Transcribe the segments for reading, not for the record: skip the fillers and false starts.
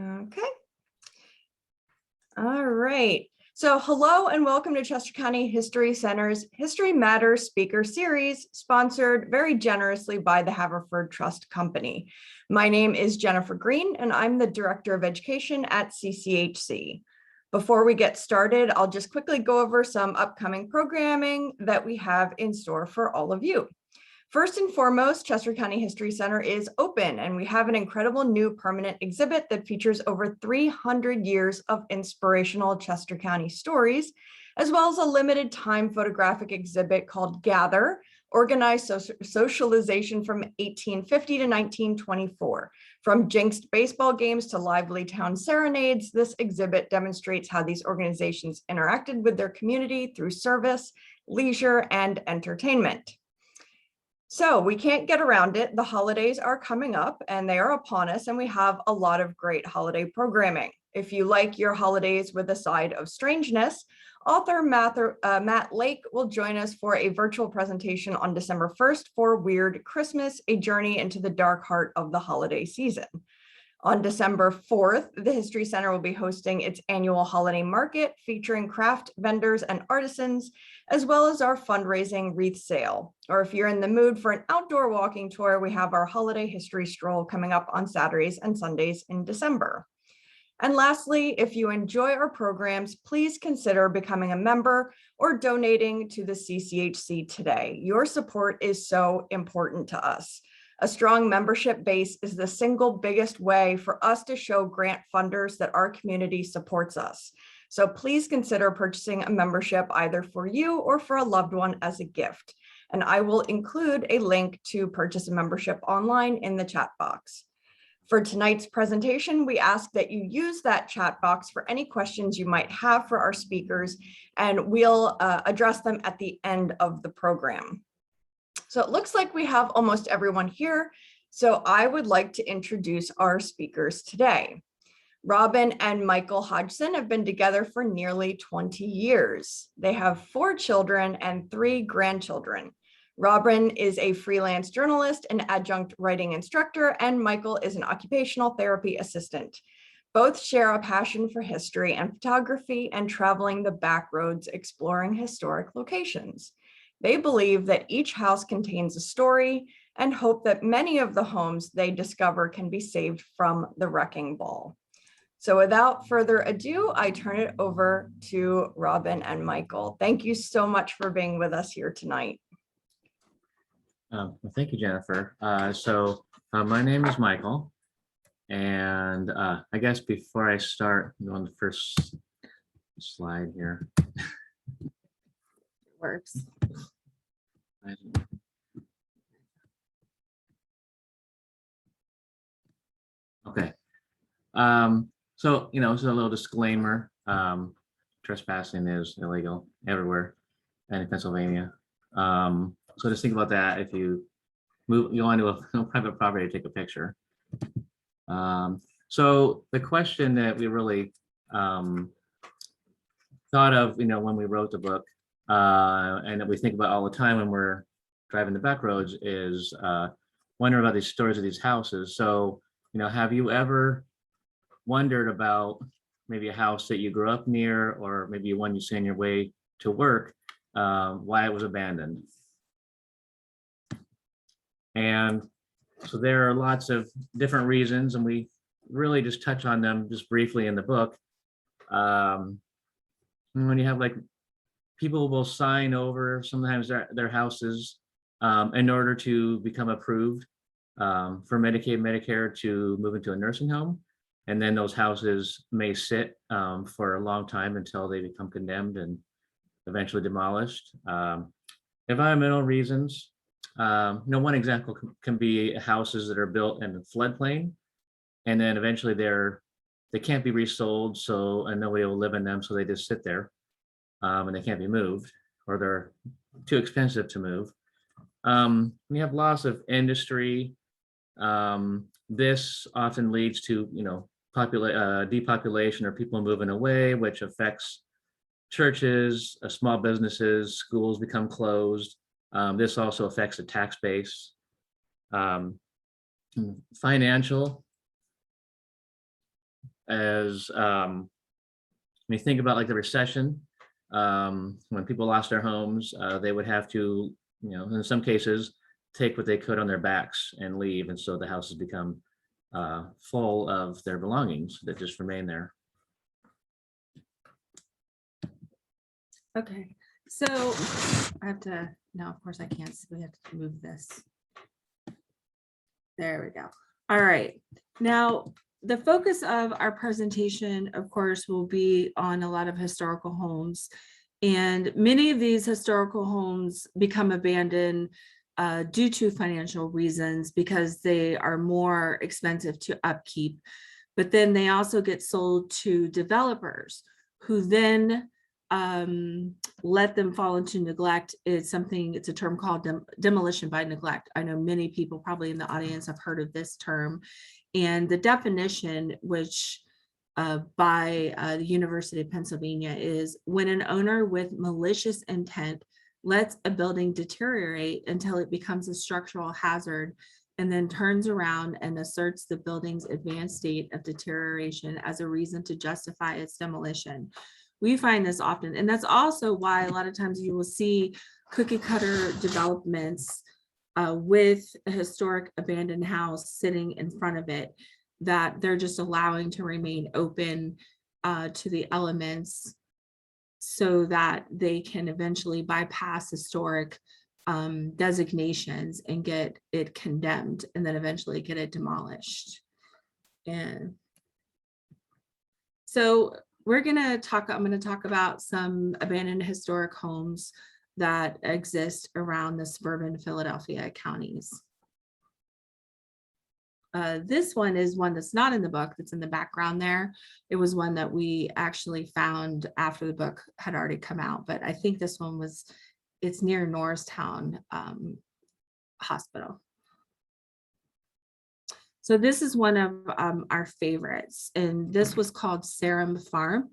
Okay. All right. So hello and welcome to Chester County History Center's History Matters speaker series, sponsored very generously by the Haverford Trust Company. My name is Jennifer Green, and I'm the Director of Education at CCHC. Before we get started, I'll just quickly go over some upcoming programming that we have in store for all of you. First and foremost, Chester County History Center is open, and we have an incredible new permanent exhibit that features over 300 years of inspirational Chester County stories, as well as a limited time photographic exhibit called Gather, Organized Socialization from 1850 to 1924. From jinxed baseball games to lively town serenades, this exhibit demonstrates how these organizations interacted with their community through service, leisure, and entertainment. So we can't get around it. The holidays are coming up and they are upon us, and we have a lot of great holiday programming. If you like your holidays with a side of strangeness, author Matt Lake will join us for a virtual presentation on December 1st for Weird Christmas, a journey into the dark heart of the holiday season. On December 4th, the History Center will be hosting its annual holiday market featuring craft vendors and artisans, as well as our fundraising wreath sale. Or if you're in the mood for an outdoor walking tour, we have our holiday history stroll coming up on Saturdays and Sundays in December. And lastly, if you enjoy our programs, please consider becoming a member or donating to the CCHC today. Your support is so important to us. A strong membership base is the single biggest way for us to show grant funders that our community supports us. So please consider purchasing a membership either for you or for a loved one as a gift. And I will include a link to purchase a membership online in the chat box. For tonight's presentation, we ask that you use that chat box for any questions you might have for our speakers, and we'll address them at the end of the program. So it looks like we have almost everyone here. So I would like to introduce our speakers today. Robyn and Michael Hodgson have been together for nearly 20 years. They have 4 children and 3 grandchildren. Robyn is a freelance journalist and adjunct writing instructor, and Michael is an occupational therapy assistant. Both share a passion for history and photography and traveling the back roads exploring historic locations. They believe that each house contains a story and hope that many of the homes they discover can be saved from the wrecking ball. So without further ado, I turn it over to Robyn and Michael. Thank you so much for being with us here tonight. Well, thank you, Jennifer. My name is Michael, and I guess before I start on the first slide here. Works. Okay. So a little disclaimer. Trespassing is illegal everywhere and in Pennsylvania. So just think about that if you go onto a private property to take a picture. So the question that we really thought of, when we wrote the book, and that we think about all the time when we're driving the back roads is wondering about these stories of these houses. So, have you ever wondered about maybe a house that you grew up near, or maybe one you see on your way to work, why it was abandoned? And so there are lots of different reasons, and we really just touch on them just briefly in the book. When you have people will sign over sometimes their houses in order to become approved for Medicaid, Medicare to move into a nursing home. And then those houses may sit for a long time until they become condemned and eventually demolished. Environmental reasons. One example can be houses that are built in a floodplain, and then eventually they can't be resold, and nobody will live in them, so they just sit there. And they can't be moved, or they're too expensive to move. We have loss of industry. This often leads to, depopulation or people moving away, which affects churches, small businesses, schools become closed. This also affects the tax base. Financial. as when you think about like the recession, when people lost their homes, they would have to, in some cases, take what they could on their backs and leave. And so the houses become full of their belongings that just remain there. Okay, so I have to, no, of course I can't, so we have to move this. There we go. All right, now the focus of our presentation, of course, will be on a lot of historical homes. And many of these historical homes become abandoned due to financial reasons because they are more expensive to upkeep. But then they also get sold to developers who then let them fall into neglect. It's a term called demolition by neglect. I know many people probably in the audience have heard of this term. And the definition, which by the University of Pennsylvania, is when an owner with malicious intent lets a building deteriorate until it becomes a structural hazard and then turns around and asserts the building's advanced state of deterioration as a reason to justify its demolition. We find this often, and that's also why a lot of times you will see cookie cutter developments with a historic abandoned house sitting in front of it, that they're just allowing to remain open to the elements so that they can eventually bypass historic designations and get it condemned and then eventually get it demolished. And so I'm going to talk about some abandoned historic homes that exist around the suburban Philadelphia counties. This one is one that's not in the book, that's in the background there. It was one that we actually found after the book had already come out, but I think this one it's near Norristown Hospital. So this is one of our favorites, and this was called Serum Farm,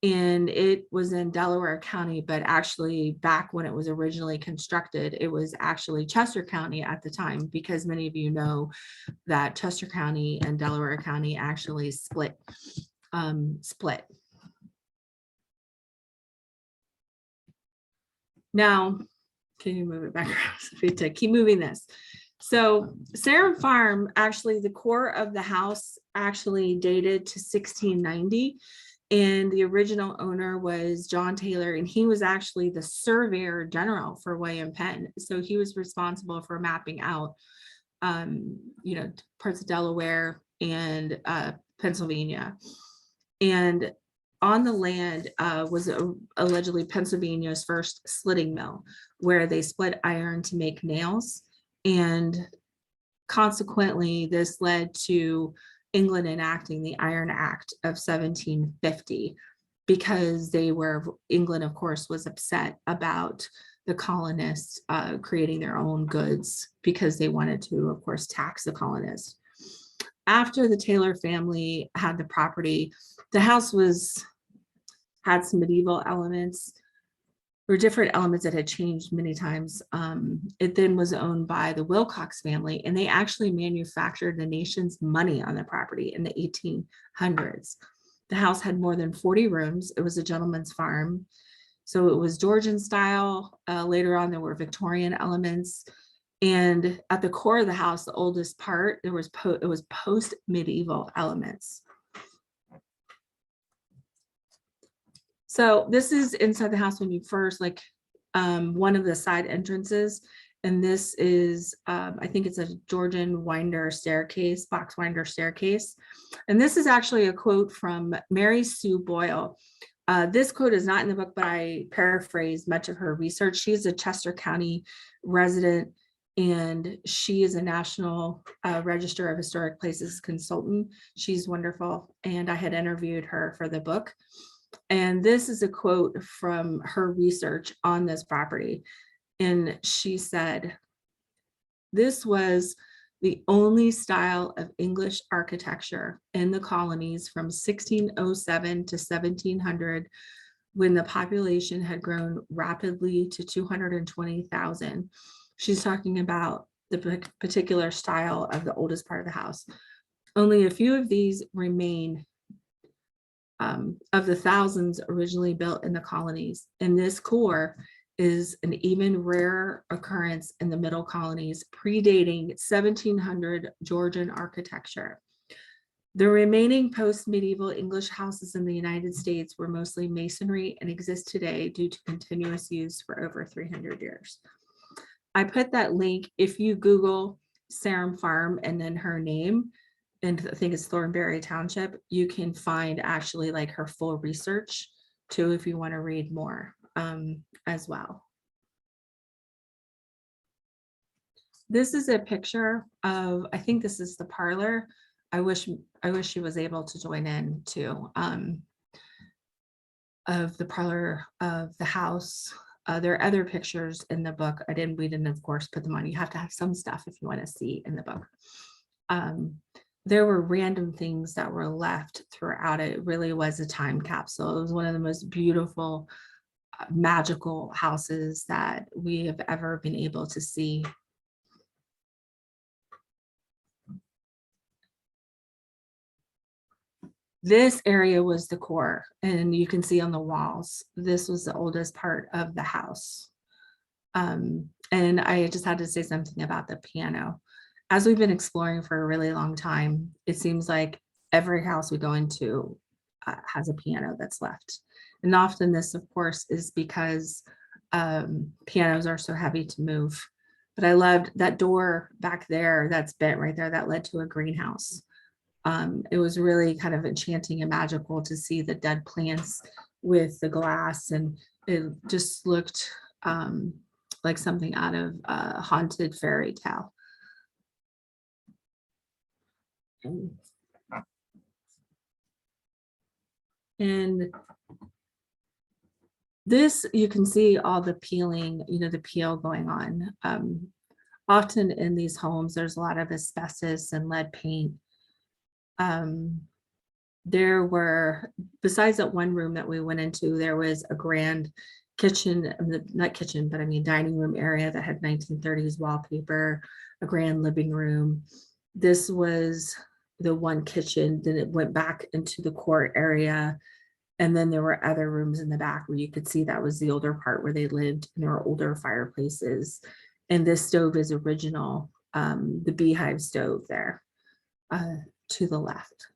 and it was in Delaware County, but actually back when it was originally constructed, it was actually Chester County at the time, because many of you know that Chester County and Delaware County actually split. Now, can you move it back around? So we have to keep moving this. So Serum Farm, actually the core of the house actually dated to 1690. And the original owner was John Taylor, and he was actually the surveyor general for William Penn. So he was responsible for mapping out, parts of Delaware and Pennsylvania. And on the land was allegedly Pennsylvania's first slitting mill, where they split iron to make nails. And consequently, this led to England enacting the Iron Act of 1750, because England, of course, was upset about the colonists creating their own goods, because they wanted to, of course, tax the colonists. After the Taylor family had the property, the house had some medieval elements, or different elements that had changed many times. It then was owned by the Wilcox family, and they actually manufactured the nation's money on the property in the 1800s. The house had more than 40 rooms. It was a gentleman's farm. So it was Georgian style. Later on, there were Victorian elements. And at the core of the house, the oldest part, it was post-medieval elements. So this is inside the house when you first, one of the side entrances. And this is, I think it's a Georgian winder staircase, box winder staircase. And this is actually a quote from Mary Sue Boyle. This quote is not in the book, but I paraphrased much of her research. She's a Chester County resident, and she is a National Register of Historic Places consultant. She's wonderful, and I had interviewed her for the book. And this is a quote from her research on this property. And she said, "This was the only style of English architecture in the colonies from 1607 to 1700, when the population had grown rapidly to 220,000. She's talking about the particular style of the oldest part of the house. Only a few of these remain of the thousands originally built in the colonies. And this core is an even rare occurrence in the middle colonies, predating 1700 Georgian architecture. The remaining post-medieval English houses in the United States were mostly masonry and exist today due to continuous use for over 300 years. I put that link, if you Google Serum Farm and then her name, and I think it's Thornberry Township, you can find actually like her full research too, if you want to read more as well. This is a picture of, I think this is the parlor. I wish she was able to join in too, of the parlor of the house. There are other pictures in the book. We didn't of course put them on. You have to have some stuff if you want to see in the book. There were random things that were left throughout it. It really was a time capsule. It was one of the most beautiful, magical houses that we have ever been able to see. This area was the core, and you can see on the walls, this was the oldest part of the house. And I just had to say something about the piano. As we've been exploring for a really long time, it seems like every house we go into has a piano that's left. And often this, of course, is because pianos are so heavy to move. But I loved that door back there that's bent right there that led to a greenhouse. It was really kind of enchanting and magical to see the dead plants with the glass, and it just looked like something out of a haunted fairy tale. And this, you can see all the peeling, the peel going on. Often in these homes, there's a lot of asbestos and lead paint. There were, besides that one room that we went into, there was a grand kitchen, not kitchen, but I mean dining room area that had 1930s wallpaper, a grand living room. This was the one kitchen, then it went back into the court area. And then there were other rooms in the back where you could see that was the older part where they lived, and there were older fireplaces. And this stove is original, the beehive stove there to the left.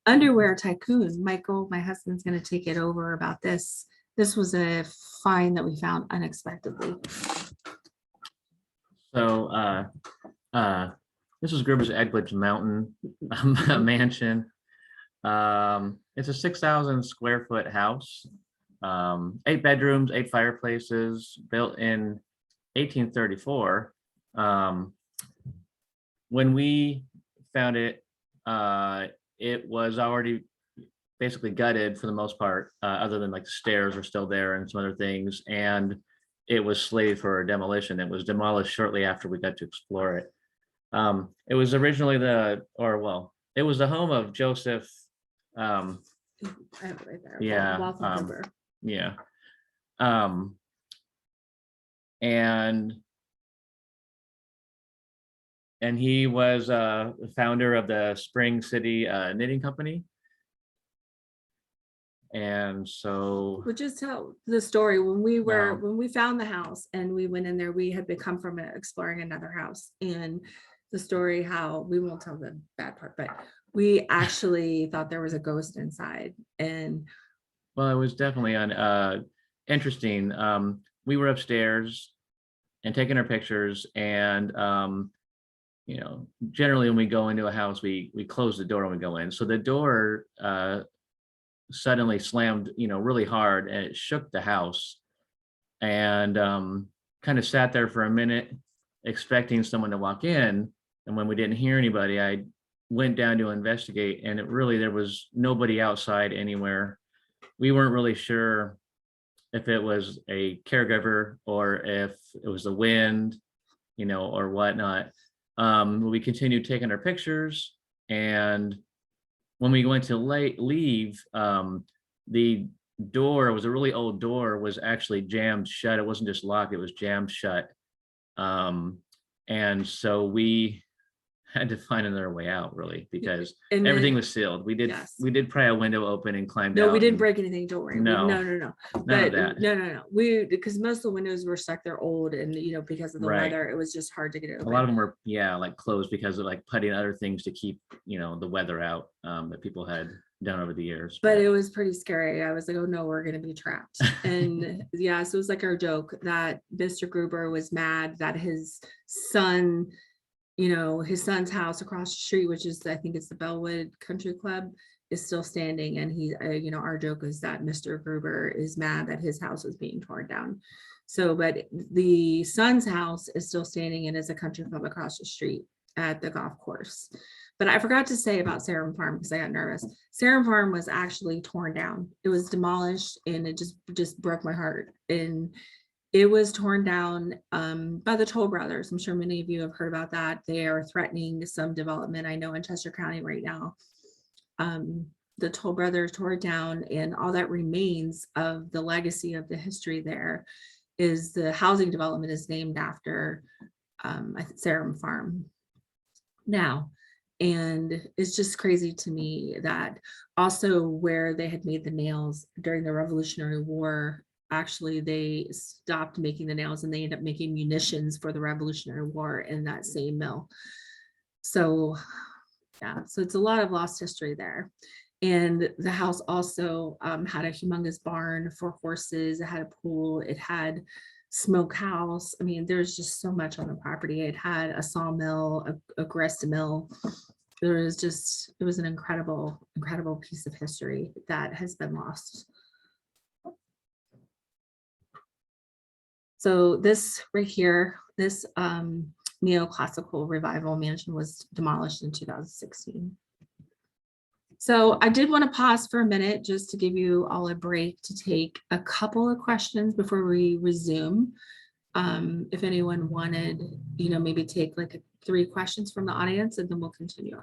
Underwear tycoon, Michael, my husband's going to take it over about this. This was a find that we found unexpectedly. So this is Gruber's Edgewood Mountain mansion. It's a 6,000 square foot house, 8 bedrooms, 8 fireplaces, built in 1834. When we found it, it was already basically gutted for the most part, other than like the stairs are still there and some other things, and it was slated for demolition. It was demolished shortly after we got to explore it. It was originally it was the home of Joseph. I have it right there. Yeah. Gruber. Yeah. And he was the founder of the Spring City Knitting Company. And so, We'll just tell the story. When we found the house and we went in there, we had come from exploring another house, and the story how we won't tell the bad part, but we actually thought there was a ghost inside. And well, it was definitely interesting. We were upstairs and taking our pictures, and generally when we go into a house, we close the door when we go in. So the door suddenly slammed, really hard, and it shook the house, and kind of sat there for a minute expecting someone to walk in. And when we didn't hear anybody, I went down to investigate, and there was nobody outside anywhere. We weren't really sure if it was a caregiver or if it was the wind, or whatnot. We continued taking our pictures, and when we went to leave, the door was a really old door, was actually jammed shut. It wasn't just locked, it was jammed shut. And so we had to find another way out, really, because And everything then- was sealed. We did Yes. pry a window open and climbed No, out. we didn't and break anything, don't worry. No. No. None of But that. no. We, because most of the windows were stuck, they're old, and because of the Right. weather, it was just hard to get it A open. lot of them were, like closed because of like putting other things to keep, the weather out, that people had done over the years. But it was pretty scary. I was like, oh no, we're gonna be trapped. And yeah, so it was like our joke that Mr. Gruber was mad that his son, his son's house across the street, which is, I think it's the Bellwood Country Club, is still standing. And he, our joke is that Mr. Gruber is mad that his house is being torn down. So, but the son's house is still standing and is a country club across the street at the golf course. But I forgot to say about Serum Farm because I got nervous. Serum Farm was actually torn down. It was demolished, and it just broke my heart. And it was torn down by the Toll Brothers. I'm sure many of you have heard about that. They are threatening some development, I know, in Chester County right now. The Toll Brothers tore it down, and all that remains of the legacy of the history there is the housing development is named after Serum Farm now. And it's just crazy to me that also where they had made the nails during the Revolutionary War, actually they stopped making the nails and they ended up making munitions for the Revolutionary War in that same mill. So yeah, so it's a lot of lost history there. And the house also had a humongous barn for horses. It had a pool. It had smokehouse. I mean, there's just so much on the property. It had a sawmill, a grist mill. It was an incredible piece of history that has been lost. So this right here, this neoclassical revival mansion was demolished in 2016. So I did want to pause for a minute just to give you all a break to take a couple of questions before we resume. If anyone wanted, maybe take like 3 questions from the audience, and then we'll continue.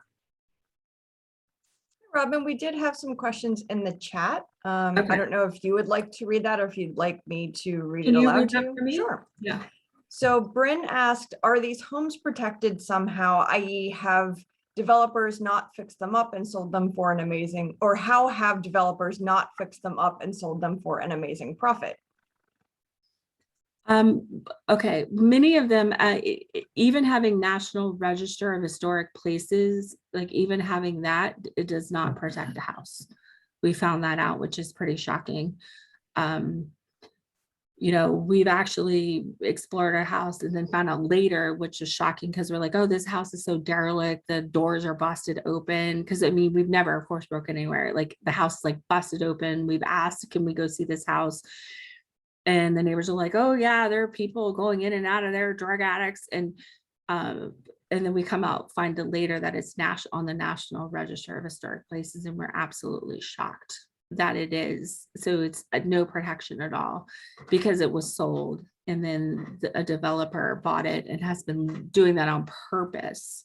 Robyn, we did have some questions in the chat. Okay. I don't know if you would like to read that or if you'd like me to read Can it you aloud read to that you. for me? Sure. Yeah. So Bryn asked, are these homes protected somehow, i.e. have developers not fixed them up and sold them for an amazing, or how have developers not fixed them up and sold them for an amazing profit? Okay, many of them, even having National Register of Historic Places, like even having that, it does not protect the house. We found that out, which is pretty shocking. We've actually explored our house and then found out later, which is shocking because we're like, oh, this house is so derelict. The doors are busted open. Because we've never, of course, broken anywhere. Like the house is like busted open. We've asked, can we go see this house? And the neighbors are like, oh yeah, there are people going in and out of there, drug addicts. And then we come out, find it later that it's on the National Register of Historic Places. And we're absolutely shocked that it is. So it's no protection at all because it was sold. And then a developer bought it and has been doing that on purpose,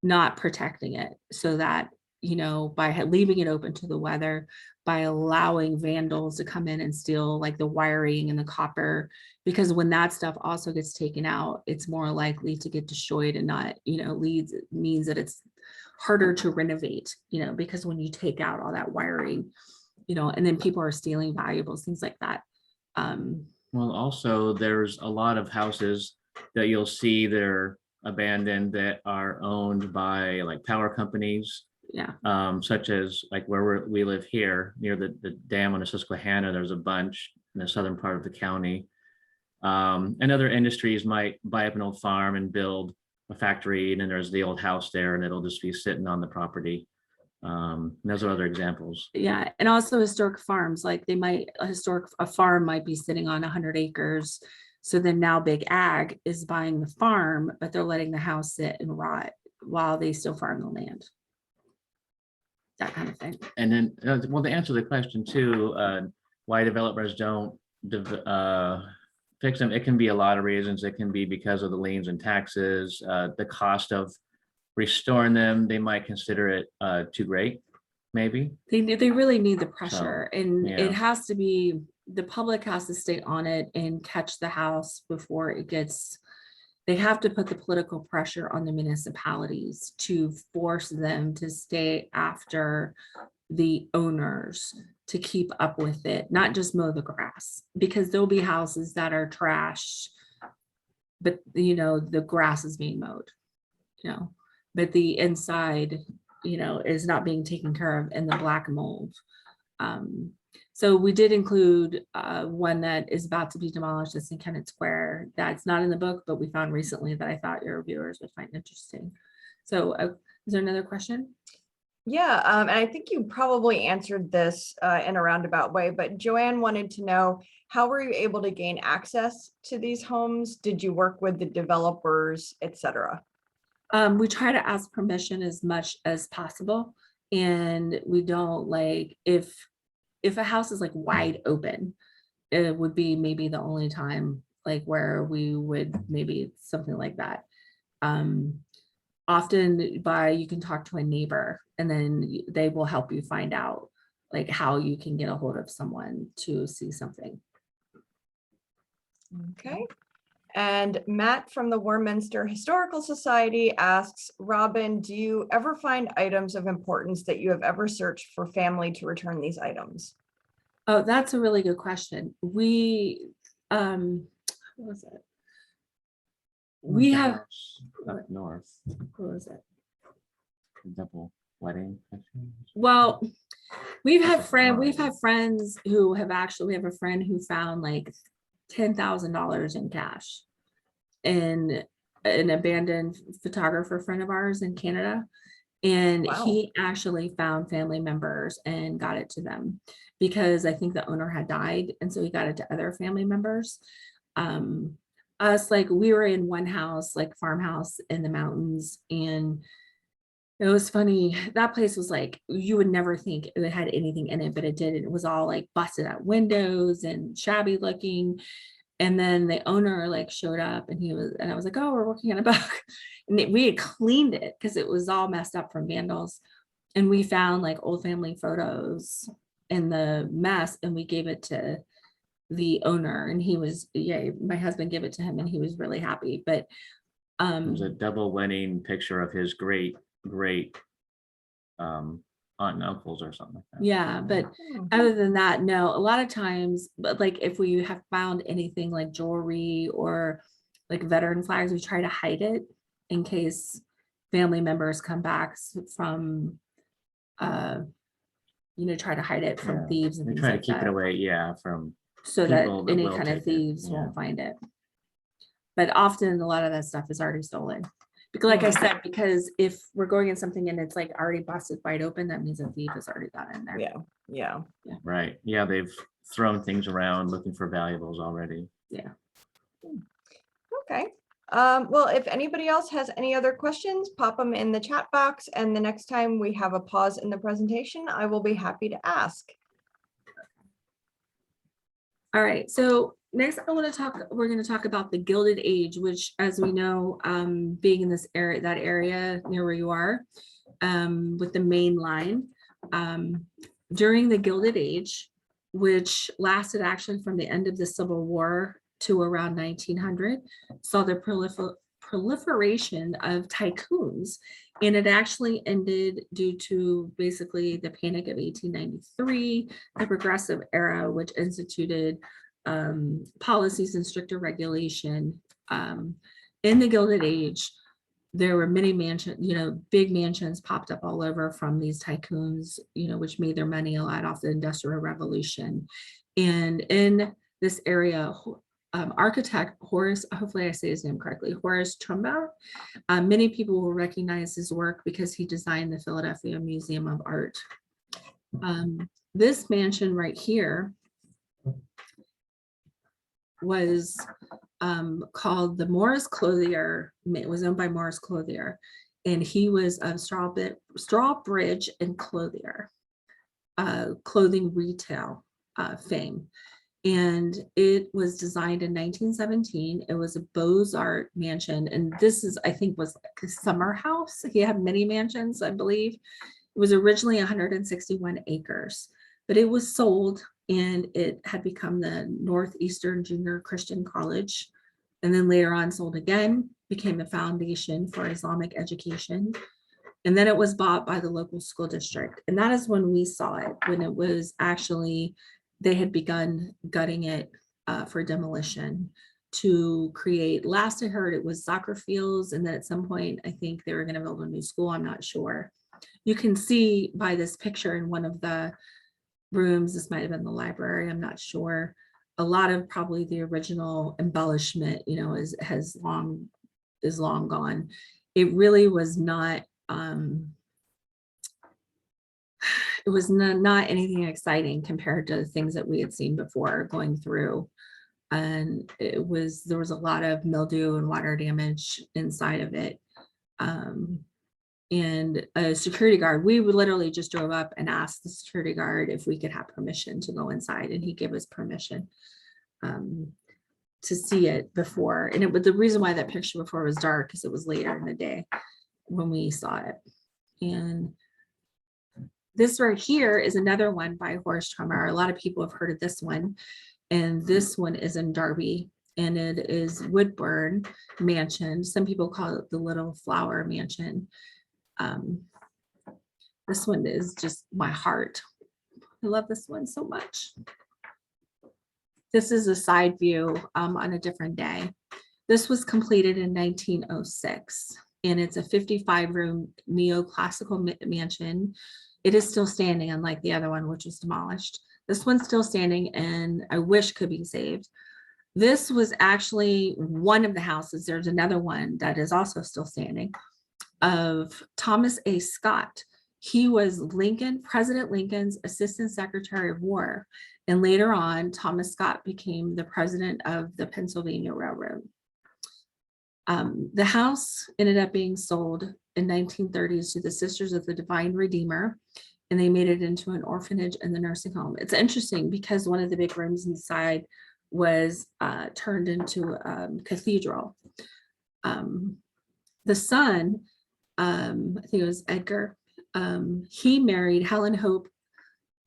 not protecting it so that, by leaving it open to the weather, by allowing vandals to come in and steal like the wiring and the copper, because when that stuff also gets taken out, it's more likely to get destroyed and not, means that it's harder to renovate, because when you take out all that wiring, and then people are stealing valuables, things like that. Well, also there's a lot of houses that you'll see they're abandoned that are owned by like power companies. Yeah. Such as like where we live here near the dam on the Susquehanna. There's a bunch in the southern part of the county. And other industries might buy up an old farm and build a factory, and then there's the old house there, and it'll just be sitting on the property. Those are other examples. Yeah, and also historic farms, like a farm might be sitting on 100 acres. So then now Big Ag is buying the farm, but they're letting the house sit and rot while they still farm the land. That kind of thing. And then, well, to answer the question too, why developers don't fix them, it can be a lot of reasons. It can be because of the liens and taxes, the cost of restoring them. They might consider it too great, maybe. They really need the pressure, and yeah. it has to be, the public has to stay on it and catch the house before it gets, they have to put the political pressure on the municipalities to force them to stay after the owners to keep up with it, not just mow the grass, because there'll be houses that are trash, but the grass is being mowed, but the inside, is not being taken care of in the black mold. So we did include one that is about to be demolished. It's in Kennett Square. That's not in the book, but we found recently that I thought your viewers would find interesting. So is there another question? Yeah, and I think you probably answered this in a roundabout way, but Joanne wanted to know, how were you able to gain access to these homes? Did you work with the developers, etc.? We try to ask permission as much as possible, and we don't if a house is wide open, it would be maybe the only time where we would maybe something like that. Often you can talk to a neighbor, and then they will help you find out how you can get a hold of someone to see something. Okay. And Matt from the Warminster Historical Society asks, Robyn, do you ever find items of importance that you have ever searched for family to return these items? Oh, that's a really good question. We, what was it? We have up north. What was it? Double wedding. Well, we've had friends who have we have a friend who found $10,000 in cash in an abandoned photographer friend of ours in Canada. And Wow. He actually found family members and got it to them, because I think the owner had died. And so he got it to other family members. We were in one house, farmhouse in the mountains, and it was funny. That place was you would never think it had anything in it, but it did. It was all busted out windows and shabby looking. And then the owner showed up, and I was like, oh, we're working on a book. And we had cleaned it because it was all messed up from vandals. And we found old family photos in the mess, and we gave it to the owner, and he was, my husband gave it to him, and he was really happy. But it was a double wedding picture of his great aunt and uncles or something like that. Yeah, but other than that, no. A lot of times, but if we have found anything like jewelry or veteran flags, we try to hide it in case family members come back from try to hide it from thieves and we things try to like keep that, it away, from so that people that any will kind of take it. thieves won't find it. But often a lot of that stuff is already stolen. Because like I said, because if we're going in something and it's already busted wide open, that means a thief has already got in there. Yeah. Right. Yeah, they've thrown things around looking for valuables already. Yeah. Okay. Well, if anybody else has any other questions, pop them in the chat box, and the next time we have a pause in the presentation, I will be happy to ask. All right, so next we're going to talk about the Gilded Age, which, as we know, being in this area, that area near where you are, with the main line, during the Gilded Age, which lasted actually from the end of the Civil War to around 1900, saw the proliferation of tycoons, and it actually ended due to basically the Panic of 1893, the Progressive Era, which instituted policies and stricter regulation. In the Gilded Age, there were many big mansions popped up all over from these tycoons, which made their money a lot off the Industrial Revolution. And in this area, architect Horace, hopefully I say his name correctly, Horace Trumba, many people will recognize his work because he designed the Philadelphia Museum of Art. This mansion right here was called the Morris Clothier. It was owned by Morris Clothier, and he was of Strawbridge and Clothier, clothing retail fame. And it was designed in 1917. It was a Beaux-Art mansion. And this is, I think, was a summer house. He had many mansions, I believe. It was originally 161 acres, but it was sold, and it had become the Northeastern Junior Christian College. And then later on sold again. became the foundation for Islamic education. And then it was bought by the local school district. And that is when we saw it, when it was actually, they had begun gutting it for demolition to create, last I heard it was soccer fields. And then at some point, I think they were going to build a new school. I'm not sure. You can see by this picture in one of the rooms, this might have been the library, I'm not sure. A lot of probably the original embellishment, you know, is long gone. It really was not, it was not anything exciting compared to the things that we had seen before going through. And there was a lot of mildew and water damage inside of it. And a security guard, we would literally just drove up and asked the security guard if we could have permission to go inside, and he gave us permission to see it before. And it was the reason why that picture before was dark, because it was later in the day when we saw it. And this right here is another one by Horace Trummer. A lot of people have heard of this one. And this one is in Derby, and it is Woodburn Mansion. Some people call it the Little Flower Mansion. This one is just my heart. I love this one so much. This is a side view on a different day. This was completed in 1906, and it's a 55-room neoclassical mansion. It is still standing, unlike the other one, which was demolished. This one's still standing, and I wish could be saved. This was actually one of the houses. There's another one that is also still standing, of Thomas A. Scott. He was President Lincoln's Assistant Secretary of War. And later on, Thomas Scott became the president of the Pennsylvania Railroad. The house ended up being sold in 1930s to the Sisters of the Divine Redeemer, and they made it into an orphanage and the nursing home. It's interesting because one of the big rooms inside was turned into a cathedral. The son, I think it was Edgar, he married Helen Hope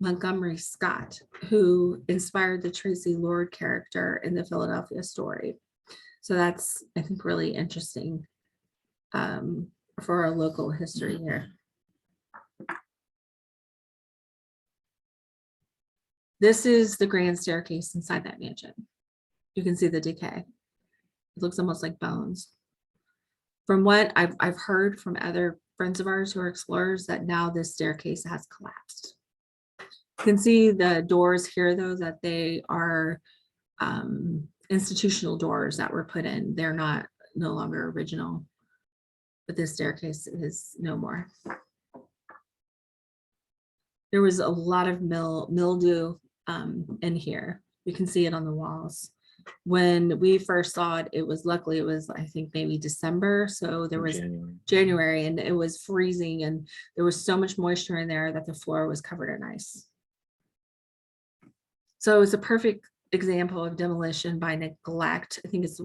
Montgomery Scott, who inspired the Tracy Lord character in the Philadelphia Story. So that's, I think, really interesting for our local history here. This is the grand staircase inside that mansion. You can see the decay. It looks almost like bones. From what I've heard from other friends of ours who are explorers, that now this staircase has collapsed. You can see the doors here, though, that they are institutional doors that were put in. They're no longer original, but this staircase is no more. There was a lot of mildew in here. You can see it on the walls. When we first saw it, it was I think maybe December, so there was January, and it was freezing, and there was so much moisture in there that the floor was covered in ice. So it's a perfect example of demolition by neglect. I think it's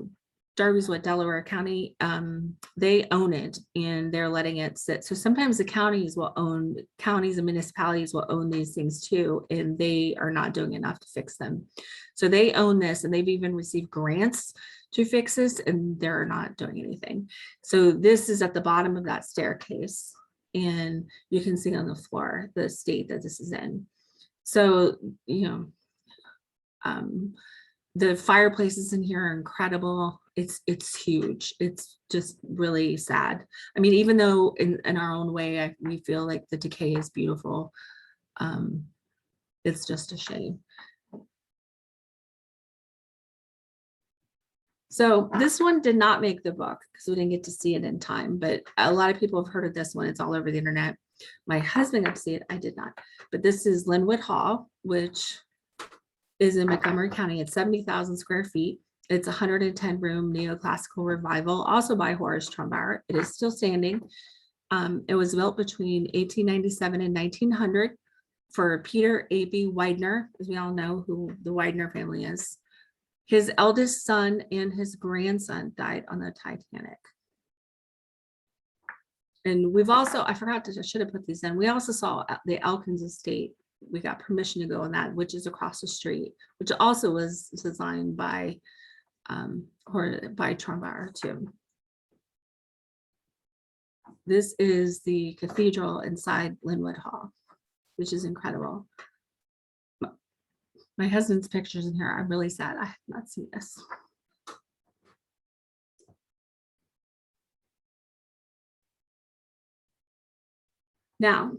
Derby's Delaware County. They own it and they're letting it sit. So sometimes the counties and municipalities will own these things too, and they are not doing enough to fix them. So they own this, and they've even received grants to fix this, and they're not doing anything. So this is at the bottom of that staircase, and you can see on the floor the state that this is in. So, the fireplaces in here are incredible. It's huge. It's just really sad. I mean, even though in our own way, we feel like the decay is beautiful, it's just a shame. So this one did not make the book because we didn't get to see it in time, but a lot of people have heard of this one. It's all over the internet. My husband got to see it. I did not. But this is Linwood Hall, which is in Montgomery County. It's 70,000 square feet. It's a 110-room neoclassical revival, also by Horace Trummer. It is still standing. It was built between 1897 and 1900 for Peter A.B. Widener, as we all know who the Widener family is. His eldest son and his grandson died on the Titanic. And we've also, I should have put these in. We also saw the Elkins estate. We got permission to go on that, which is across the street, which also was designed by Trumbar too. This is the cathedral inside Linwood Hall, which is incredible. My husband's pictures in here. I'm really sad I have not seen this. Now,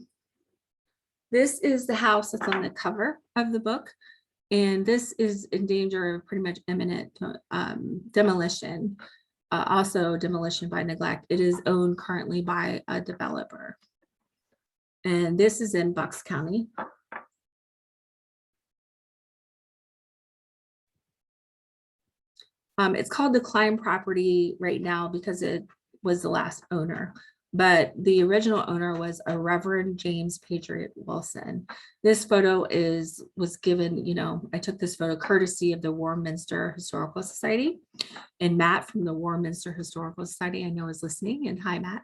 this is the house that's on the cover of the book, and this is in danger of pretty much imminent demolition. Also demolition by neglect. It is owned currently by a developer. And this is in Bucks County. It's called Decline Property right now because it was the last owner, but the original owner was a Reverend James Patriot Wilson. This photo was given, you know, I took this photo courtesy of the Warminster Historical Society, and Matt from the Warminster Historical Society I know is listening, and hi Matt.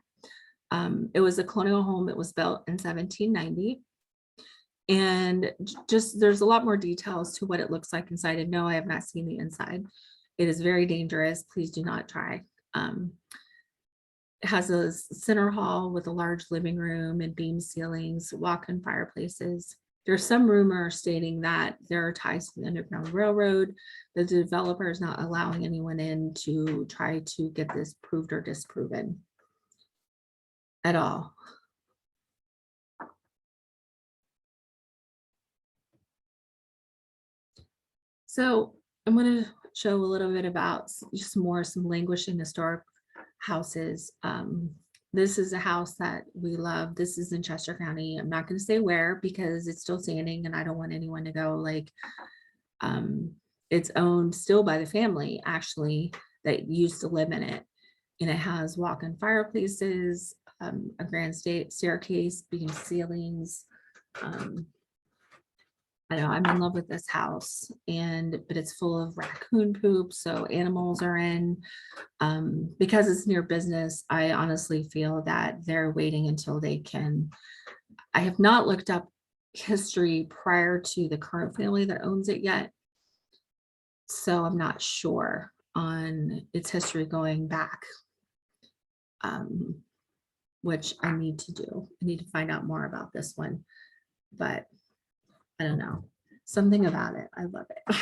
It was a colonial home. It was built in 1790. And just there's a lot more details to what it looks like inside. And no, I have not seen the inside. It is very dangerous. Please do not try. It has a center hall with a large living room and beam ceilings, walk-in fireplaces. There's some rumor stating that there are ties to the Underground Railroad. The developer is not allowing anyone in to try to get this proved or disproven at all. So I'm going to show a little bit about just some languishing historic houses. This is a house that we love. This is in Chester County. I'm not going to say where because it's still standing and I don't want anyone to go like, it's owned still by the family actually that used to live in it. And it has walk-in fireplaces, a grand staircase, beam ceilings. I know I'm in love with this house, but it's full of raccoon poop, so animals are in. Because it's near business, I honestly feel that they're waiting until they can. I have not looked up history prior to the current family that owns it yet, so I'm not sure on its history going back, which I need to do. I need to find out more about this one, but I don't know, something about it. I love it.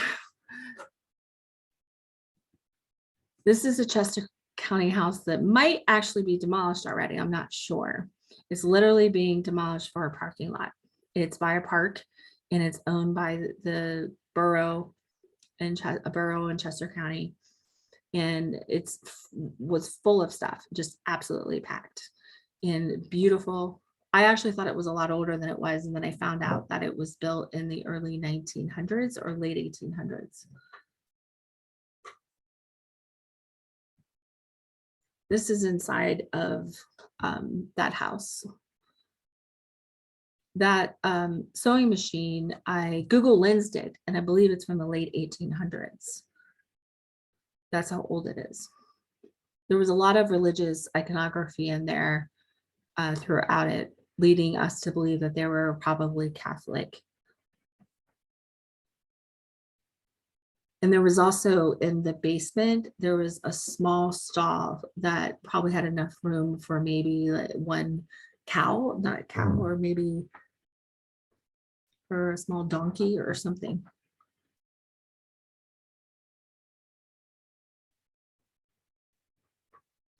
This is a Chester County house that might actually be demolished already. I'm not sure. It's literally being demolished for a parking lot. It's by a park and it's owned by the borough in Chester County. And was full of stuff, just absolutely packed and beautiful. I actually thought it was a lot older than it was, and then I found out that it was built in the early 1900s or late 1800s. This is inside of that house. That sewing machine, Google lensed it, and I believe it's from the late 1800s. That's how old it is. There was a lot of religious iconography in there throughout it, leading us to believe that they were probably Catholic. And there was also in the basement, there was a small stall that probably had enough room for maybe like one cow, not a cow, or maybe for a small donkey or something.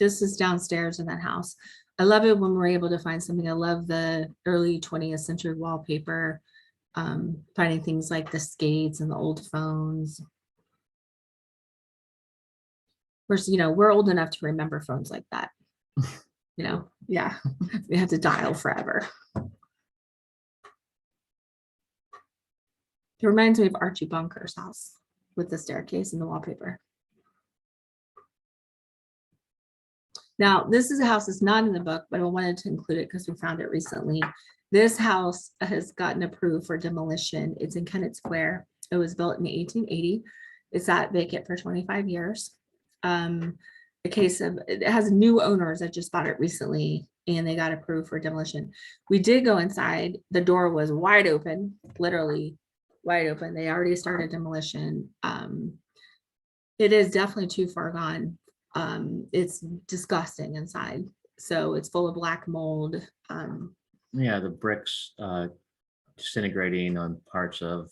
This is downstairs in that house. I love it when we're able to find something. I love the early 20th century wallpaper, finding things like the skates and the old phones. Of course, you know, we're old enough to remember phones like that. You know, yeah, we have to dial forever. It reminds me of Archie Bunker's house with the staircase and the wallpaper. Now, this is a house that's not in the book, but I wanted to include it because we found it recently. This house has gotten approved for demolition. It's in Kennett Square. It was built in 1880. It's sat vacant for 25 years. It has new owners that just bought it recently and they got approved for demolition. We did go inside. The door was wide open, literally wide open. They already started demolition. It is definitely too far gone. It's disgusting inside. So it's full of black mold. Yeah, the bricks disintegrating on parts of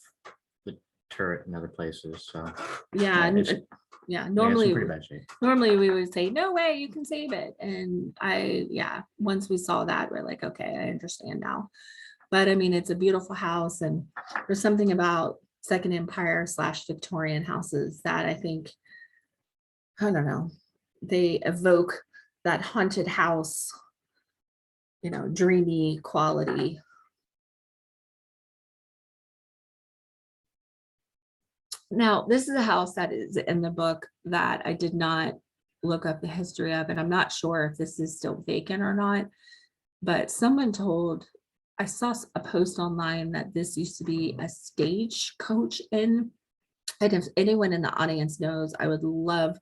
the turret and other places. So Yeah, it's yeah. yeah, it's Normally, in pretty bad shape. normally we would say, no way, you can save it. And once we saw that, we're like, okay, I understand now. But I mean, it's a beautiful house, and there's something about Second Empire / Victorian houses that I think, I don't know, they evoke that haunted house, dreamy quality. Now, this is a house that is in the book that I did not look up the history of, and I'm not sure if this is still vacant or not, but I saw a post online that this used to be a stagecoach inn. And if anyone in the audience knows, I would love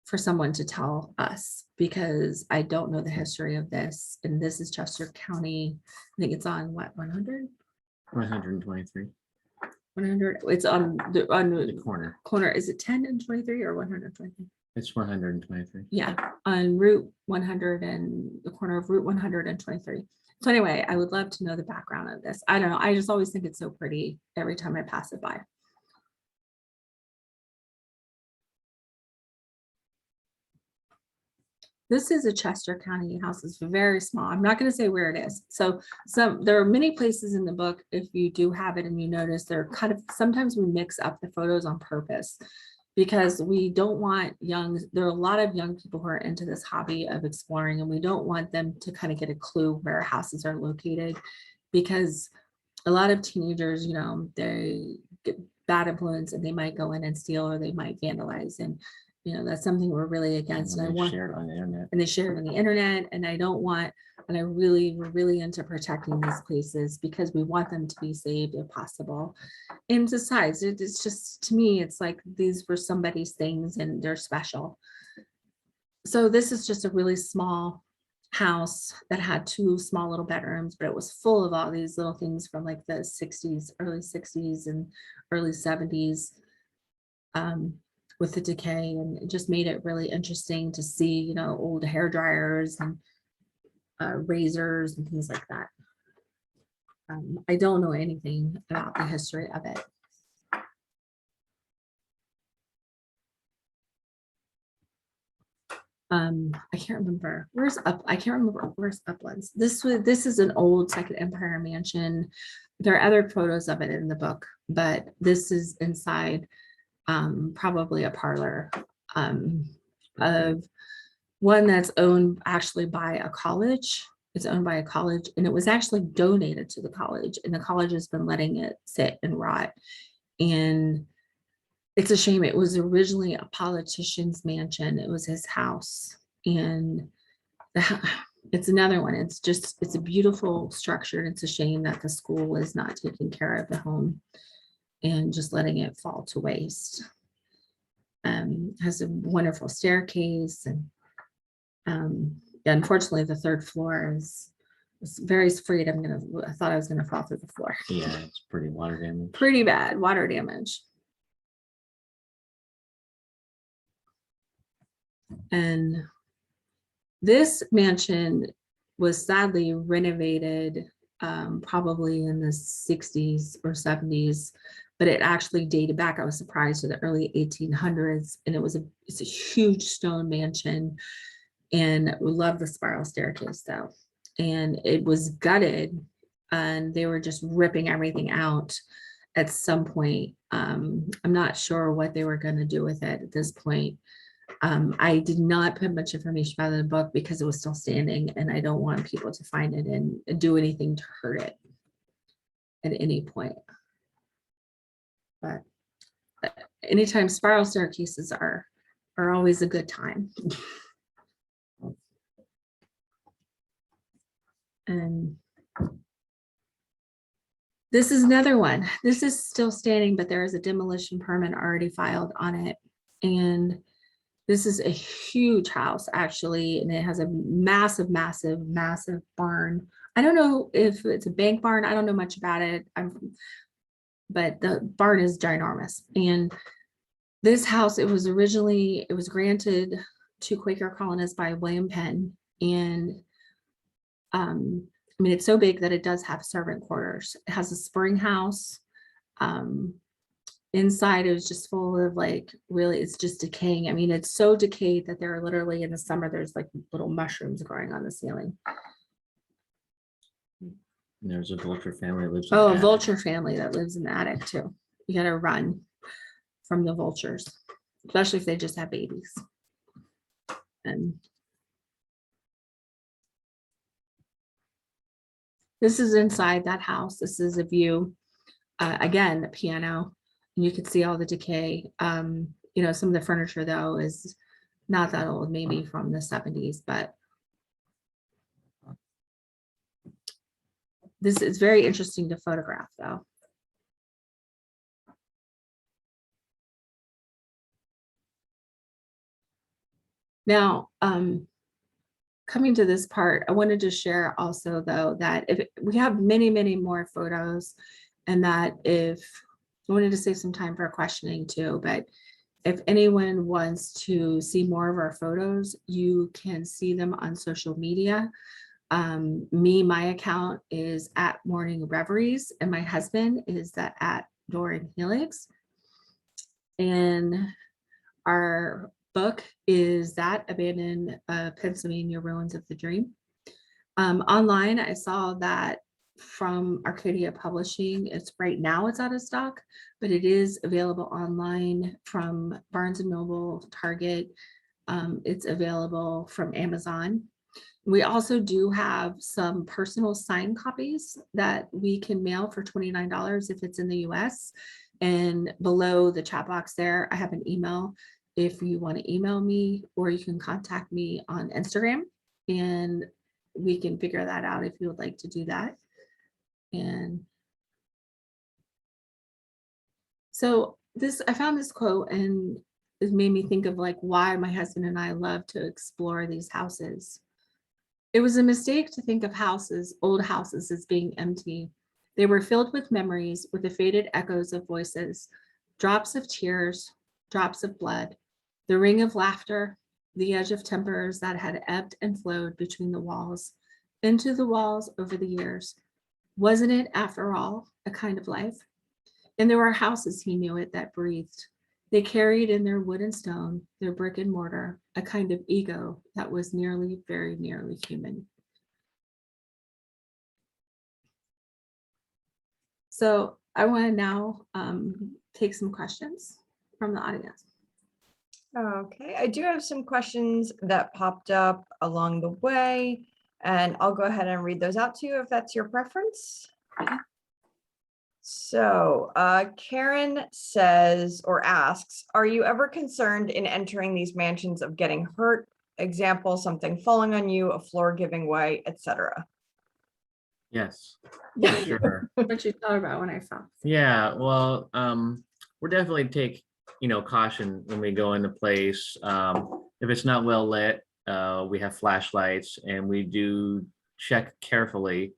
for someone to tell us, because I don't know the history of this. And this is Chester County. I think it's on what, 100? 123. 100. It's on The the corner. Is it 10 and 23 or 123? It's 123. Yeah, on Route 100 and the corner of Route 123. So anyway, I would love to know the background of this. I don't know. I just always think it's so pretty every time I pass it by. This is a Chester County house. It's very small. I'm not going to say where it is. So there are many places in the book, if you do have it and you notice, they're kind of, sometimes we mix up the photos on purpose, because we don't want there are a lot of young people who are into this hobby of exploring, and we don't want them to kind of get a clue where houses are located, because a lot of teenagers, they get bad influence and they might go in and steal, or they might vandalize. And that's something we're really against. And And I want, share it on the internet. and they share it on the internet, and I don't want, and we're really into protecting these places because we want them to be saved if possible. And besides, it's just, to me, it's like these were somebody's things and they're special. So this is just a really small house that had 2 small little bedrooms, but it was full of all these little things from like the 60s, early 60s and early 70s. With the decay, and it just made it really interesting to see, old hair dryers and razors and things like that. I don't know anything about the history of it. I can't remember where's Uplands. This is an old Second Empire mansion. There are other photos of it in the book, but this is inside. Probably a parlor of one that's owned actually by a college. It's owned by a college, and it was actually donated to the college, and the college has been letting it sit and rot. And it's a shame. It was originally a politician's mansion. It was his house, and it's another one. It's a beautiful structure. It's a shame that the school is not taking care of the home and just letting it fall to waste. Has a wonderful staircase, and unfortunately the 3rd floor is very frayed. I thought I was gonna fall through the floor. Yeah, it's pretty water damage. Pretty bad water damage. And this mansion was sadly renovated probably in the 60s or 70s, but it actually dated back, I was surprised, to the early 1800s. And it's a huge stone mansion, and we love the spiral staircase though. And it was gutted, and they were just ripping everything out at some point. I'm not sure what they were going to do with it at this point. I did not put much information about the book because it was still standing, and I don't want people to find it and do anything to hurt it at any point. But anytime spiral staircases are always a good time. And this is another one. This is still standing, but there is a demolition permit already filed on it. And this is a huge house, actually, and it has a massive, massive, massive barn. I don't know if it's a bank barn. I don't know much about it. But the barn is ginormous. And this house, it was granted to Quaker colonists by William Penn, And I mean, it's so big that it does have servant quarters. It has a spring house. Inside it was just full of like, really, it's just decaying. I mean, it's so decayed that there are literally in the summer, there's like little mushrooms growing on the ceiling. And there's a vulture family that lives in Oh, the a attic. vulture family that lives in the attic too. You gotta run from the vultures, especially if they just have babies. And this is inside that house. This is a view. Again, the piano, and you can see all the decay. You know, some of the furniture though is not that old, maybe from the 70s, but this is very interesting to photograph though. Now, coming to this part, I wanted to share also though, that if we have many, many more photos, and that if I wanted to save some time for questioning too, but if anyone wants to see more of our photos, you can see them on social media. My account is at Morning Reveries, and my husband is at Doran Helix. And our book is that Abandoned Pennsylvania Ruins of the Dream. Online, I saw that from Arcadia Publishing, it's right now it's out of stock, but it is available online from Barnes and Noble, Target. It's available from Amazon. We also do have some personal signed copies that we can mail for $29 if it's in the US. And below the chat box there, I have an email if you want to email me, or you can contact me on Instagram, and we can figure that out if you would like to do that. And so I found this quote, and it made me think of like why my husband and I love to explore these houses. It was a mistake to think of old houses, as being empty. They were filled with memories, with the faded echoes of voices, drops of tears, drops of blood, the ring of laughter, the edge of tempers that had ebbed and flowed between the walls, into the walls over the years. Wasn't it, after all, a kind of life? And there were houses, he knew it, that breathed. They carried in their wood and stone, their brick and mortar, a kind of ego that was very nearly human. So I want to now take some questions from the audience. Okay, I do have some questions that popped up along the way, and I'll go ahead and read those out to you if that's your preference. So Karen says or asks, are you ever concerned in entering these mansions of getting hurt? Example, something falling on you, a floor giving way, etc. Yes, Yeah. sure. What you thought about when I saw. Yeah, well, we're definitely take, caution when we go into place. If it's not well lit, we have flashlights, and we do check carefully.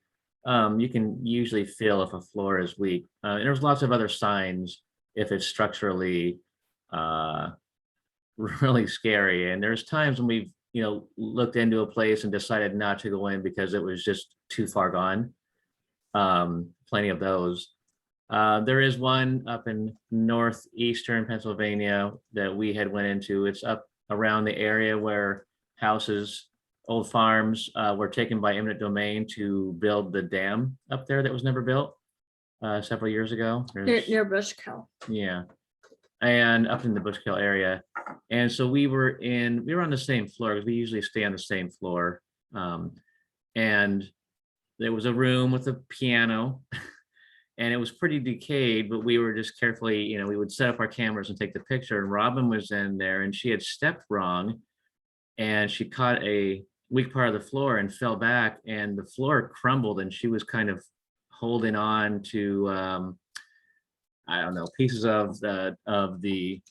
You can usually feel if a floor is weak. And there's lots of other signs if it's structurally really scary. And there's times when we've, looked into a place and decided not to go in because it was just too far gone. Plenty of those. There is one up in northeastern Pennsylvania that we had went into. It's up around the area where houses, old farms were taken by eminent domain to build the dam up there that was never built several years ago. Near Bushkill. Yeah, and up in the Bushkill area. And so we were on the same floor, because we usually stay on the same floor. And there was a room with a piano, and it was pretty decayed, but we were just carefully, we would set up our cameras and take the picture. And Robyn was in there, and she had stepped wrong, and she caught a weak part of the floor and fell back, and the floor crumbled, and she was kind of holding on to I don't know, pieces of the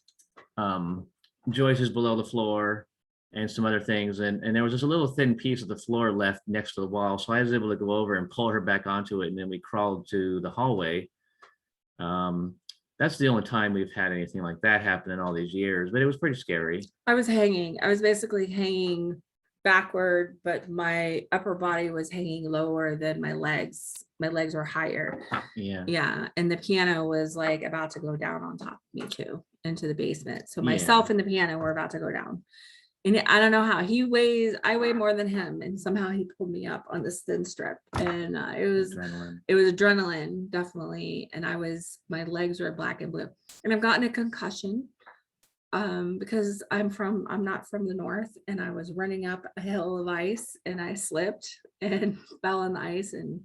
joists below the floor and some other things, and there was just a little thin piece of the floor left next to the wall, so I was able to go over and pull her back onto it, and then we crawled to the hallway. That's the only time we've had anything like that happen in all these years, but it was pretty scary. I was basically hanging backward, but my upper body was hanging lower than my legs. My legs were higher. Yeah. Yeah. And the piano was like about to go down on top of me too, into the basement. So Yeah. myself and the piano were about to go down. And I don't know how I weigh more than him. And somehow he pulled me up on this thin strip. And Adrenaline. it was adrenaline, definitely. And my legs were black and blue. And I've gotten a concussion because I'm not from the north, and I was running up a hill of ice and I slipped and fell on the ice, and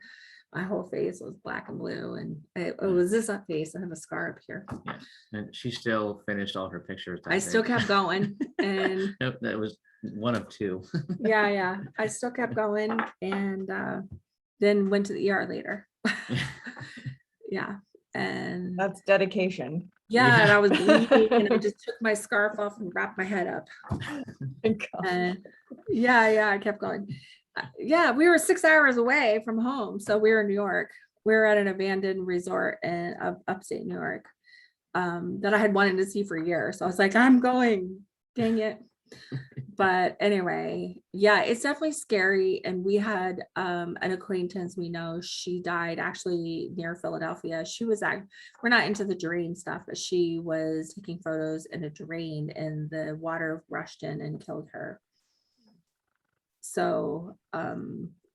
my whole face was black and blue. And it was this up face. I have a scar up here. Yeah. And she still finished all her pictures. that I still day. kept going. And Nope, that was one of two. yeah. I still kept going, and then went to the ER later. Yeah. And That's dedication. yeah, and I was bleeding, and I just took my scarf off and wrapped my head up. And yeah, I kept going. Yeah, we were 6 hours away from home. So we were in New York. We were at an abandoned resort in upstate New York that I had wanted to see for years. So I was like, I'm going, dang it. But anyway, yeah, it's definitely scary. And we had an acquaintance we know, she died actually near Philadelphia. We're not into the drain stuff, but she was taking photos in a drain and the water rushed in and killed her. So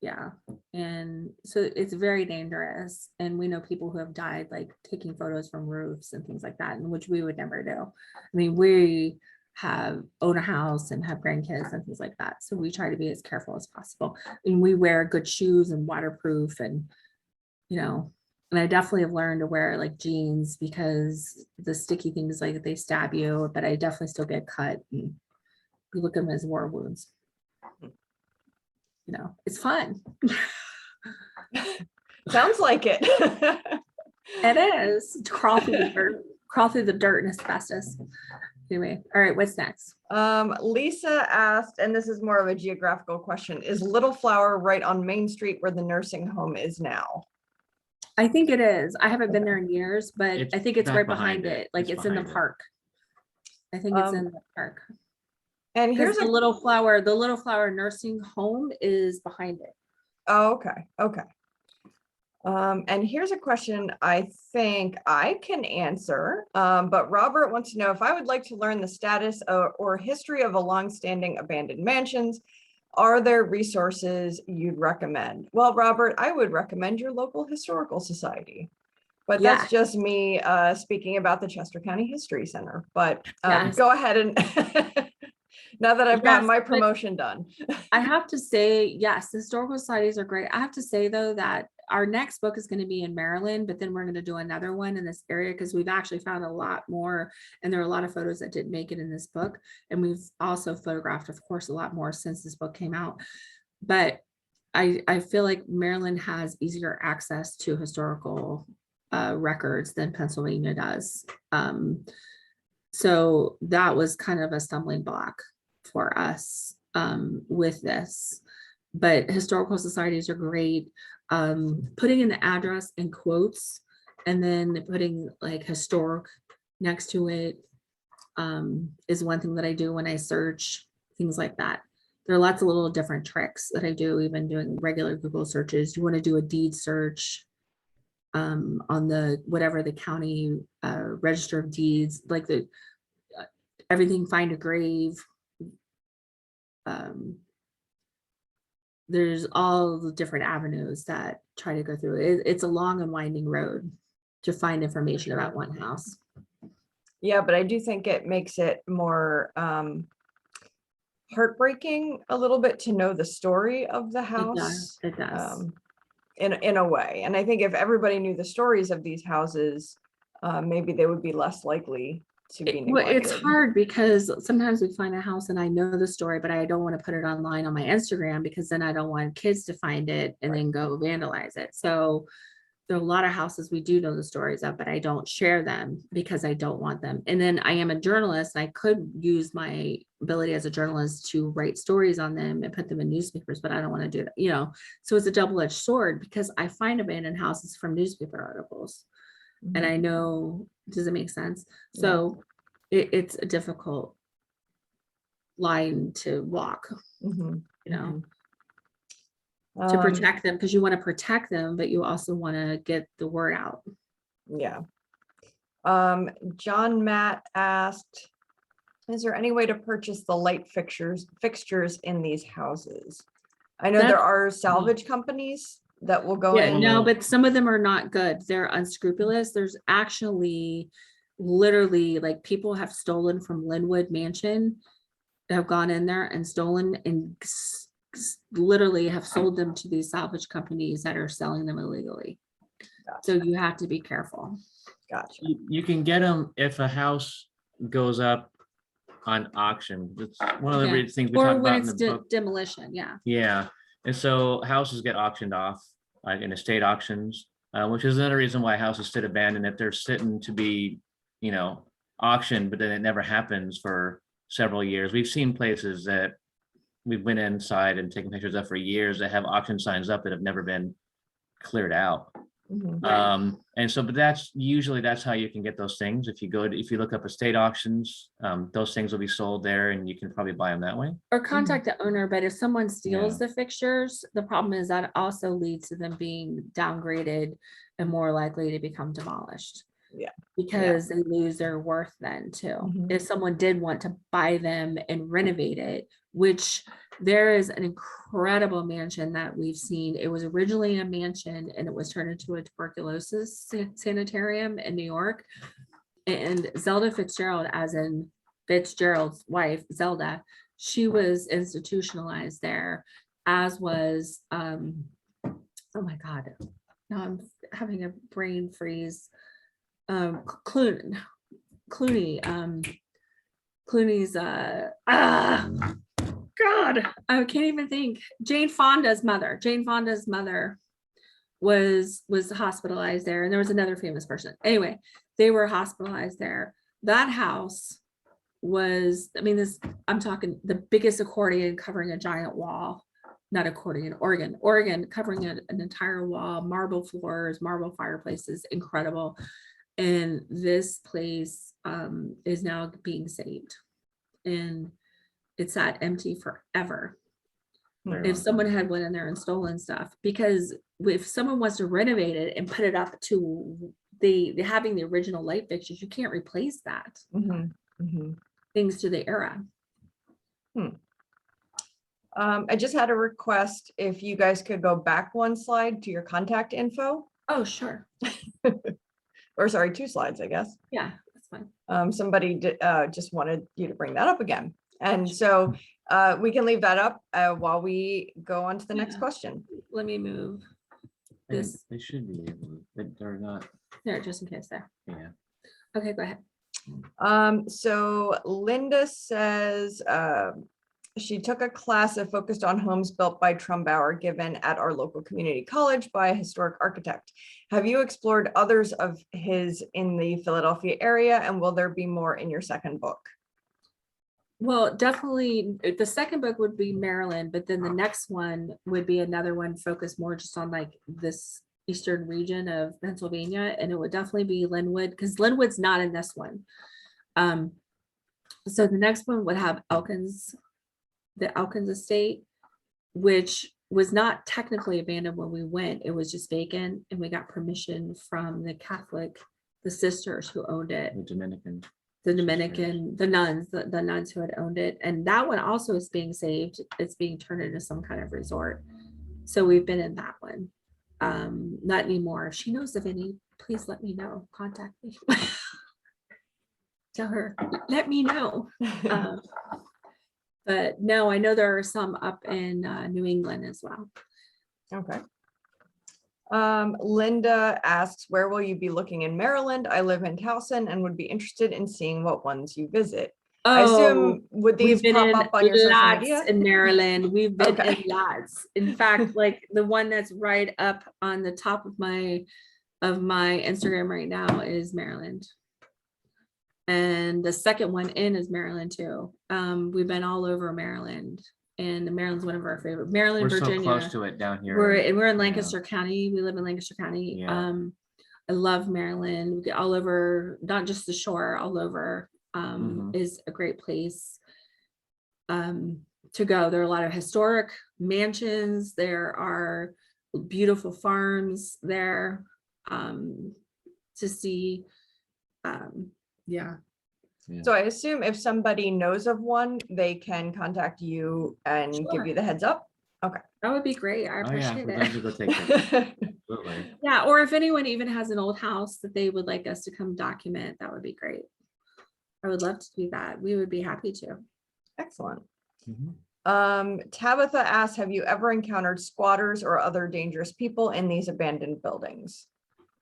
yeah, and so it's very dangerous. And we know people who have died like taking photos from roofs and things like that, and which we would never do. I mean, we own a house and have grandkids and things like that, so we try to be as careful as possible, and we wear good shoes and waterproof, and and I definitely have learned to wear like jeans because the sticky things, like they stab you, but I definitely still get cut, and we look at them as war wounds. It's fun. Sounds like it. It is to crawl through the dirt and asbestos. Anyway, all right, what's next? Lisa asked, and this is more of a geographical question, is Little Flower right on Main Street where the nursing home is now? I think it is. I haven't been there in years, but It's I think it's back right behind behind it. it. Like It's it's in the behind it. park. I think it's in the park. And Here's here's the a Little Flower nursing home is behind it. Oh, okay. And here's a question I think I can answer, but Robert wants to know if I would like to learn the status or history of a longstanding abandoned mansions. Are there resources you'd recommend? Well, Robert, I would recommend your local historical society, but that's just me speaking about the Chester County History Center. But Yes. Go ahead and now that I've gotten my promotion done. I have to say, yes, the historical societies are great. I have to say, though, that our next book is going to be in Maryland, but then we're going to do another one in this area because we've actually found a lot more. And there are a lot of photos that didn't make it in this book. And we've also photographed, of course, a lot more since this book came out. But I feel like Maryland has easier access to historical records than Pennsylvania does. So that was kind of a stumbling block for us with this. But historical societies are great. Putting in the address in quotes and then putting like historic next to it is one thing that I do when I search things like that. There are lots of little different tricks that I do, even doing regular Google searches. You want to do a deed search on the whatever the county register of deeds, like the everything, find a grave. There's all the different avenues that try to go through it. It's a long and winding road to find information about one house. Yeah, but I do think it makes it more heartbreaking a little bit to know the story of the house. It does. In a way. And I think if everybody knew the stories of these houses, maybe they would be less likely to be neglected. It's hard because sometimes we find a house and I know the story, but I don't want to put it online on my Instagram because then I don't want kids to find it and then go vandalize it. So there are a lot of houses we do know the stories of, but I don't share them because I don't want them. And then I am a journalist. And I could use my ability as a journalist to write stories on them and put them in newspapers, but I don't want to do that, So it's a double-edged sword because I find abandoned houses from newspaper articles. Mm-hmm. And I know, does it make sense? So it's a difficult line to walk. Mm-hmm. you know, Mhm. to protect them, because you want to protect them, but you also want to get the word out. Yeah. John Matt asked, is there any way to purchase the light fixtures in these houses? I know there That's- are salvage companies that will go Yeah, in. no, but some of them are not good. They're unscrupulous. There's actually literally like people have stolen from Linwood Mansion, have gone in there and stolen and literally have sold them to these salvage companies that are selling them illegally. So you have to be careful. Gotcha. You can get them if a house goes up on auction. It's one of the Yeah. things we Or talk when about in it's the book. demolition, yeah. Yeah, and so houses get auctioned off, like in estate auctions, which is another reason why houses sit abandoned. If they're sitting to be, auctioned, but then it never happens for several years. We've seen places that we've been inside and taken pictures of for years that have auction signs up that have never been cleared out. Mhm. Right. And so, but that's how you can get those things. If you look up estate auctions, those things will be sold there and you can probably buy them that way. Or contact the owner, but if someone steals Yeah. the fixtures, the problem is that also leads to them being downgraded and more likely to become demolished. Yeah. Because they lose their worth then too. Mhm. If someone did want to buy them and renovate it, which there is an incredible mansion that we've seen. It was originally a mansion and it was turned into a tuberculosis sanitarium in New York. And Zelda Fitzgerald, as in Fitzgerald's wife, Zelda, she was institutionalized there, as was, oh my God, now I'm having a brain freeze. Clooney's, God, I can't even think. Jane Fonda's mother was hospitalized there, and there was another famous person. Anyway, they were hospitalized there. That house was, I'm talking the biggest accordion covering a giant wall, not accordion, organ covering an entire wall, marble floors, marble fireplaces, incredible. And this place is now being saved, and it's sat empty forever. If someone had went in there and stolen stuff, because if someone wants to renovate it and put it up to the having the original light fixtures, you can't replace that. Mhm. Mhm. Things to the era. I just had a request if you guys could go back one slide to your contact info, Oh, sure. or sorry, 2 slides, I guess. Yeah, that's fine. Somebody just wanted you to bring that up again. And so we can leave that up while we go on to the next Yeah. question. Let me move And this they should be able to, but they're not. there just in case there. Yeah. Okay, go ahead. So Linda says she took a class that focused on homes built by Trumbauer given at our local community college by a historic architect. Have you explored others of his in the Philadelphia area, and will there be more in your second book? Well, definitely the second book would be Maryland, but then the next one would be another one focused more just on like this eastern region of Pennsylvania, and it would definitely be Linwood, because Linwood's not in this one. So the next one would have the Elkins estate, which was not technically abandoned when we went. It was just vacant, and we got permission from the sisters who owned it. The nuns who had owned it. And that one also is being saved. It's being turned into some kind of resort. So we've been in that one. Not anymore. If she knows of any, please let me know. Contact me. Tell her, let me know. But no, I know there are some up in New England as well. Okay. Linda asks, where will you be looking in Maryland? I live in Towson and would be interested in seeing what ones you visit. I assume, would these pop up on your social media? In Maryland, we've been Okay. in lots. In fact, like the one that's right up on the top of my Instagram right now is Maryland. And the second one in is Maryland too. We've been all over Maryland, and Maryland's one of our favorite. Maryland, We're Virginia. so close to it down here. We're in Lancaster County. We live in Lancaster County. Yeah. I love Maryland. We get all over, not just the shore, all over. Is a great place. to go. There are a lot of historic mansions. There are beautiful farms there to see. Yeah. So I assume if somebody knows of one, they can contact you and give Sure. you the heads up. That would be great. I Oh, yeah, appreciate we'd love it. to go take it. Absolutely. Yeah, or if anyone even has an old house that they would like us to come document, that would be great. I would love to do that. We would be happy to. Excellent. Mhm. Tabitha asks, have you ever encountered squatters or other dangerous people in these abandoned buildings?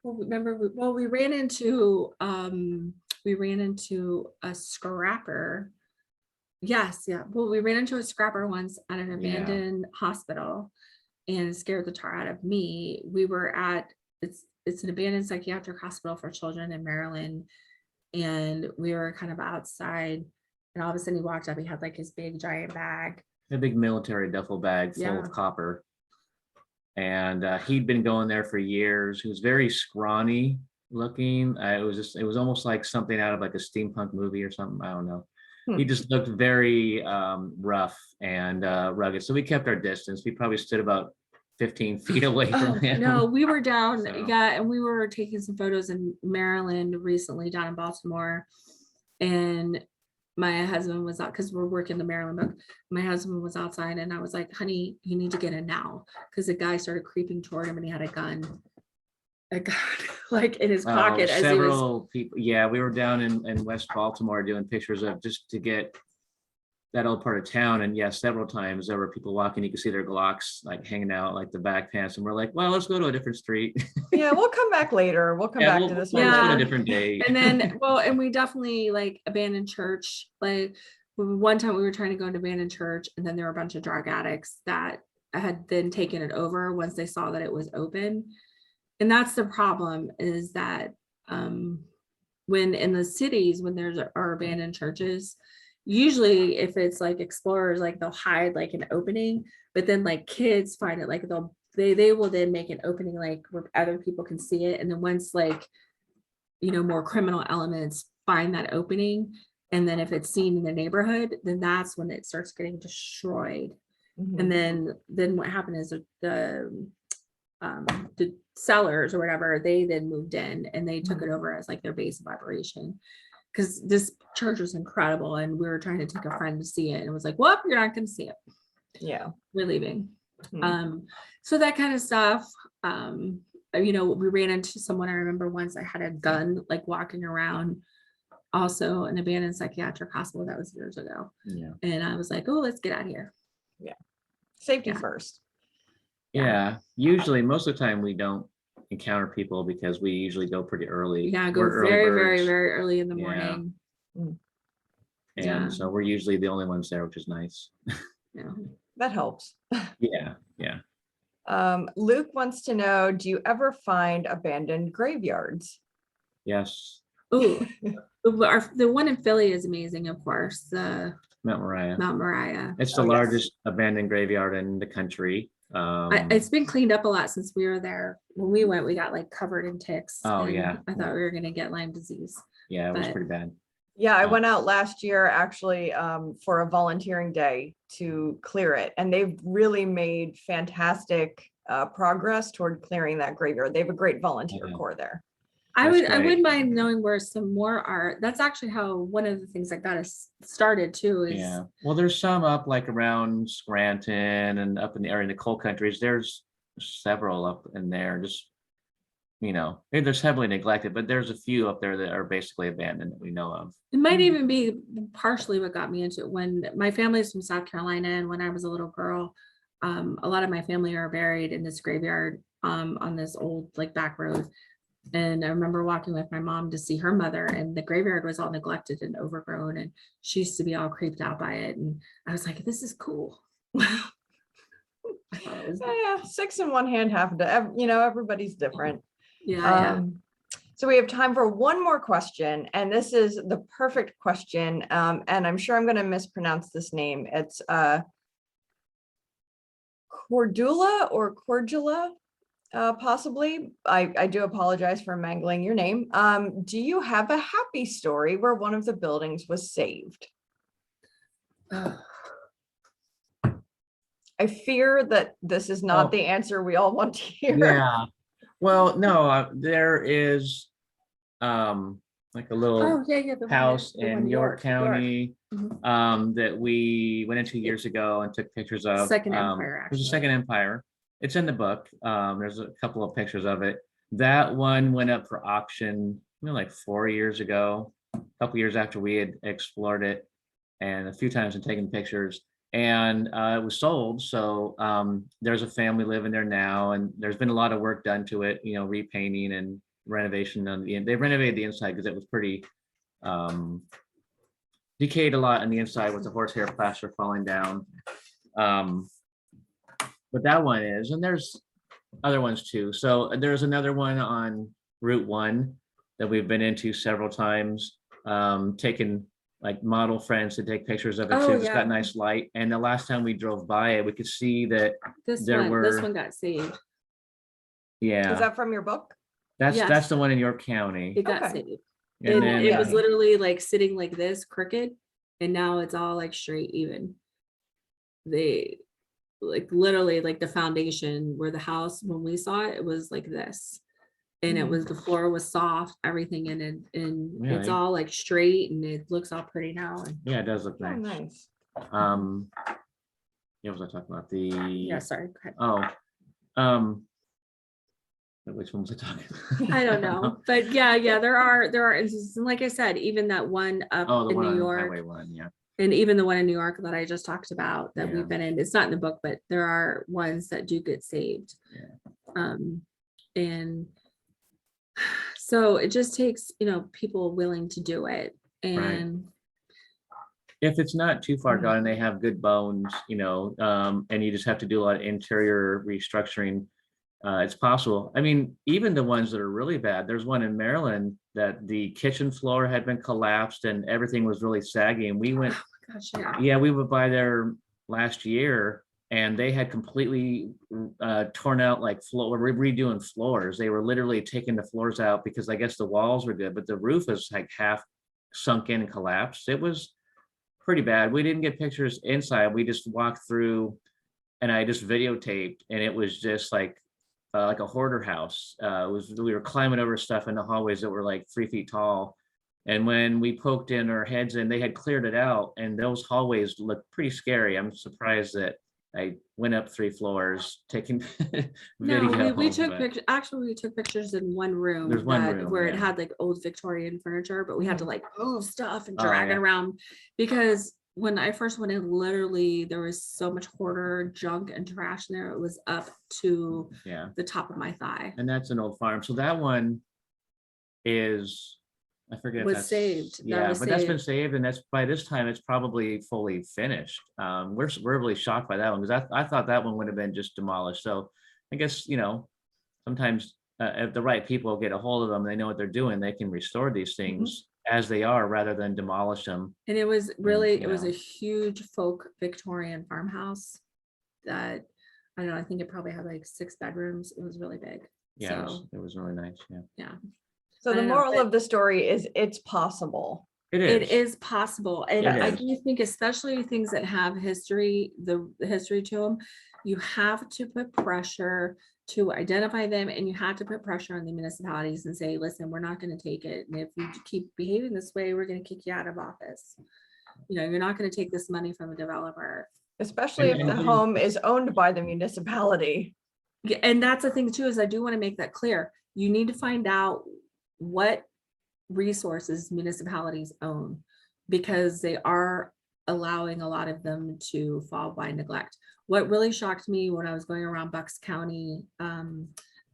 Well, remember, we ran into a scrapper. Yes, yeah. Well, we ran into a scrapper once at an abandoned hospital and it scared the tar out of me. We were at, it's an abandoned psychiatric hospital for children in Maryland. And we were kind of outside and all of a sudden he walked up, he had like his big giant bag. A big military duffel bag full Yeah. of copper. And he'd been going there for years. He was very scrawny looking. It was almost like something out of like a steampunk movie or something. I don't know. He just looked very rough and rugged. So we kept our distance. We probably stood about 15 feet away from him. No, we were down, So- yeah, and we were taking some photos in Maryland recently, down in Baltimore. And my husband was out because we're working the Maryland book. My husband was outside and I was like, honey, you need to get in now. Because the guy started creeping toward him and he had a gun like in his pocket as he was. Several people. Yeah, we were down in West Baltimore doing pictures of just to get that old part of town. And yeah, several times there were people walking. You could see their Glocks like hanging out like the back pants. And we're like, well, let's go to a different street. Yeah, we'll come back later. We'll come back to this We'll one. go to Yeah. a different day. And then, well, and we definitely like abandoned church. Like one time we were trying to go into abandoned church and then there were a bunch of drug addicts that had then taken it over once they saw that it was open. And that's the problem is that when in the cities, when there's are abandoned churches, usually if it's like explorers, like they'll hide like an opening, but then like kids find it, like they will then make an opening like where other people can see it. And then once like, you know, more criminal elements find that opening, and then if it's seen in the neighborhood, then that's when it starts getting destroyed. Mhm. And then what happened is the sellers or whatever, they then moved in and they took it over as like their base of operation. Because this church was incredible and we were trying to take a friend to see it and it was like, well, you're not going to see it. Yeah. We're leaving. Hmm. So that kind of stuff. You know, we ran into someone, I remember once I had a gun like walking around also an abandoned psychiatric hospital. That was years ago. Yeah. And I was like, oh, let's get out of here. Safety Yeah. first. Yeah. Usually, most of the time, we don't encounter people because we usually go pretty early. Yeah, go We're early very, birds, very early in the Yeah. morning. and yeah. so we're usually the only ones there, which is nice. Yeah. That helps. Yeah. Yeah. Luke wants to know, do you ever find abandoned graveyards? Yes. Ooh, the one in Philly is amazing, of course. The Mount Moriah. Mount Moriah. It's the Oh, yes. largest abandoned graveyard in the country. It's been cleaned up a lot since we were there. When we went, we got like covered in ticks. Oh, and yeah. I thought we were gonna get Lyme disease. Yeah, it was but- pretty bad. Yeah, I Oh. went out last year actually for a volunteering day to clear it, and they've really made fantastic progress toward clearing that graveyard. They have a great volunteer Yeah. corps there. I That's I great. wouldn't mind knowing where some more are. That's actually how one of the things that got us started too is Yeah. Well, there's some up like around Scranton and up in the area in the coal countries. There's several up in there. Just, you know, they're heavily neglected, but there's a few up there that are basically abandoned that we know of. it might even be partially what got me into it. When my family's from South Carolina and when I was a little girl, a lot of my family are buried in this graveyard on this old like back road. And I remember walking with my mom to see her mother, and the graveyard was all neglected and overgrown, and she used to be all creeped out by it. And I was like, this is cool. I thought it was- Yeah, six in one hand, half to, you know, everybody's different. yeah. So we have time for one more question, and this is the perfect question. And I'm sure I'm going to mispronounce this name. It's Cordula, possibly. I do apologize for mangling your name. Do you have a happy story where one of the buildings was saved? I fear that this is not Oh. the answer we all want to hear. Yeah. Well, no, there is like a little Oh, yeah, the one house the one in York County Mhm. that we went into years ago and took pictures of. Second Empire, There's a actually. Second Empire. It's in the book. There's a couple of pictures of it. That one went up for auction, like 4 years ago, a couple years after we had explored it, and a few times and taken pictures. And it was sold. So there's a family living there now, and there's been a lot of work done to it, repainting and renovation on the end. They renovated the inside because it was pretty decayed a lot on the inside with the horsehair plaster falling down. But that one is, and there's other ones too. So there's another one on Route 1 that we've been into several times, taken like model friends to take pictures of it Oh, too. It's yeah. got nice light. And the last time we drove by it, we could see that This there this were- one got saved. yeah, Is that from your book? that's Yes. the one in York County. It got Okay. saved. And And then it was yeah. literally like sitting like this, crooked, and now it's all like straight even. They like literally like the foundation where the house, when we saw it, it was like this. And it was, the floor was soft, everything in it, and it's Really? all like straight and it looks all pretty now. And Yeah, it does look Oh, nice. nice. Yeah, what was I talking about? The yeah, sorry. go ahead. oh, which one was I talking? I don't know. But yeah, there are instances. And like I said, even that one up Oh, the in one New on York. Highway 1, yeah. And even the one in New York that I just talked about that Yeah. we've been in, it's not in the book, but there are ones that do get saved. Yeah. And so it just takes, people willing to do it. And If it's not too far Mm. gone and they have good bones, and you just have to do a lot of interior restructuring, it's possible. I mean, even the ones that are really bad, there's one in Maryland that the kitchen floor had been collapsed and everything was really saggy. And we went, gosh, yeah. yeah, we went by there last year and they had completely torn out like floor, redoing floors. They were literally taking the floors out because I guess the walls were good, but the roof was like half sunk in and collapsed. It was pretty bad. We didn't get pictures inside. We just walked through and I just videotaped, and it was just like a hoarder house. We were climbing over stuff in the hallways that were like 3 feet tall. And when we poked in our heads in, they had cleared it out, and those hallways looked pretty scary. I'm surprised that I went up 3 floors taking video. No, we took but pictures. Actually, we took pictures in one room. There's one room, where it yeah. had like old Victorian furniture, but we had to like move stuff and Oh, drag it yeah. around because when I first went in, literally there was so much hoarder junk and trash in there. It was up to yeah, the top of my thigh. and that's an old farm. So that one is, I forget if Was that's saved. That Yeah, was but that's been saved. saved, and that's by this time it's probably fully finished. We're really shocked by that one because I thought that one would have been just demolished. So I guess sometimes if the right people get a hold of them, they know what they're doing. They can restore these things as they are rather than demolish them. And it was really, you it was know. a huge folk Victorian farmhouse that, I don't know, I think it probably had like 6 bedrooms. It was really big. Yeah, So, it was really nice. Yeah, yeah. So I the don't know, moral but- of the story is it's possible. It is possible. And It I is. do think especially things that have history, the history to them, you have to put pressure to identify them, and you have to put pressure on the municipalities and say, listen, we're not going to take it. And if you keep behaving this way, we're going to kick you out of office. You're not going to take this money from the developer. Especially if And- the home is owned by the municipality. Yeah, and that's the thing too, is I do want to make that clear. You need to find out what resources municipalities own, because they are allowing a lot of them to fall by neglect. What really shocked me when I was going around Bucks County,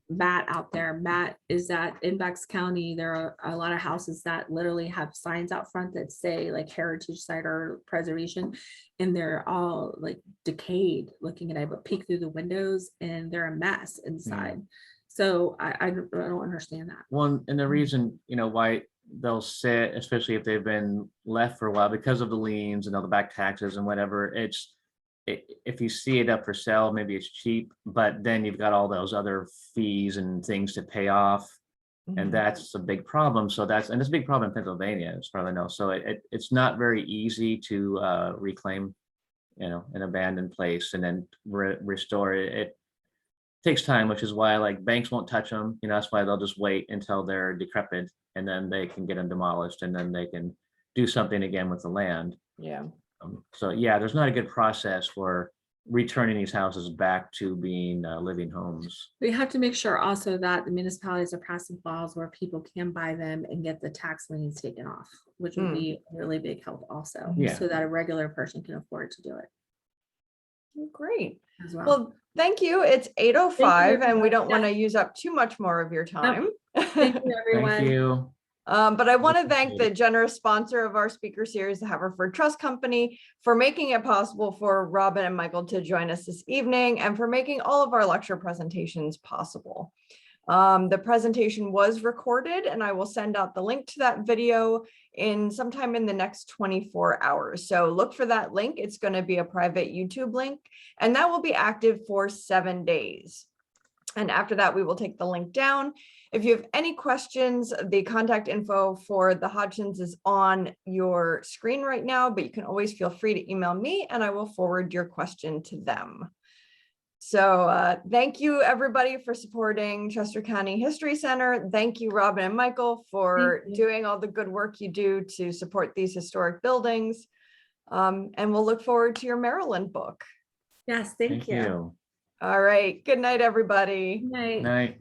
Matt out there, Matt, is that in Bucks County, there are a lot of houses that literally have signs out front that say like heritage site or preservation, and they're all like decayed looking at it, but peek through the windows and they're a mess inside. So I don't understand that. Well, and the reason why they'll sit, especially if they've been left for a while, because of the liens and all the back taxes and whatever. If you see it up for sale, maybe it's cheap, but then you've got all those other fees and things to pay off, and that's a big problem. So it's a big problem in Pennsylvania, as far as I know. So it's not very easy to reclaim an abandoned place and then restore it. It takes time, which is why like banks won't touch them. That's why they'll just wait until they're decrepit and then they can get them demolished and then they can do something again with the land. Yeah. So yeah, there's not a good process for returning these houses back to being living homes. We have to make sure also that the municipalities are passing laws where people can buy them and get the tax liens taken off, which would be a really big help also. Yeah. So that a regular person can afford to do it Great. as well. Well, thank you. It's 8:05 and we don't want to Yeah. use up too much more of your time. Thank you, everyone. Thank you. But I want to Appreciate thank the generous sponsor of our speaker series, the Haverford Trust Company, for making it possible for Robyn and Michael to join us this evening and for making all of our lecture presentations possible. The presentation was recorded and I will send out the link to that video sometime in the next 24 hours. So look for that link. It's going to be a private YouTube link and that will be active for 7 days. And after that, we will take the link down. If you have any questions, the contact info for the Hodgsons is on your screen right now, but you can always feel free to email me and I will forward your question to them. So thank you everybody for supporting Chester County History Center. Thank you, Robyn and Michael, for doing all the good work you do to support these historic buildings. And we'll look forward to your Maryland book. Yes, thank you. All right. Good night, everybody. Good night. Night.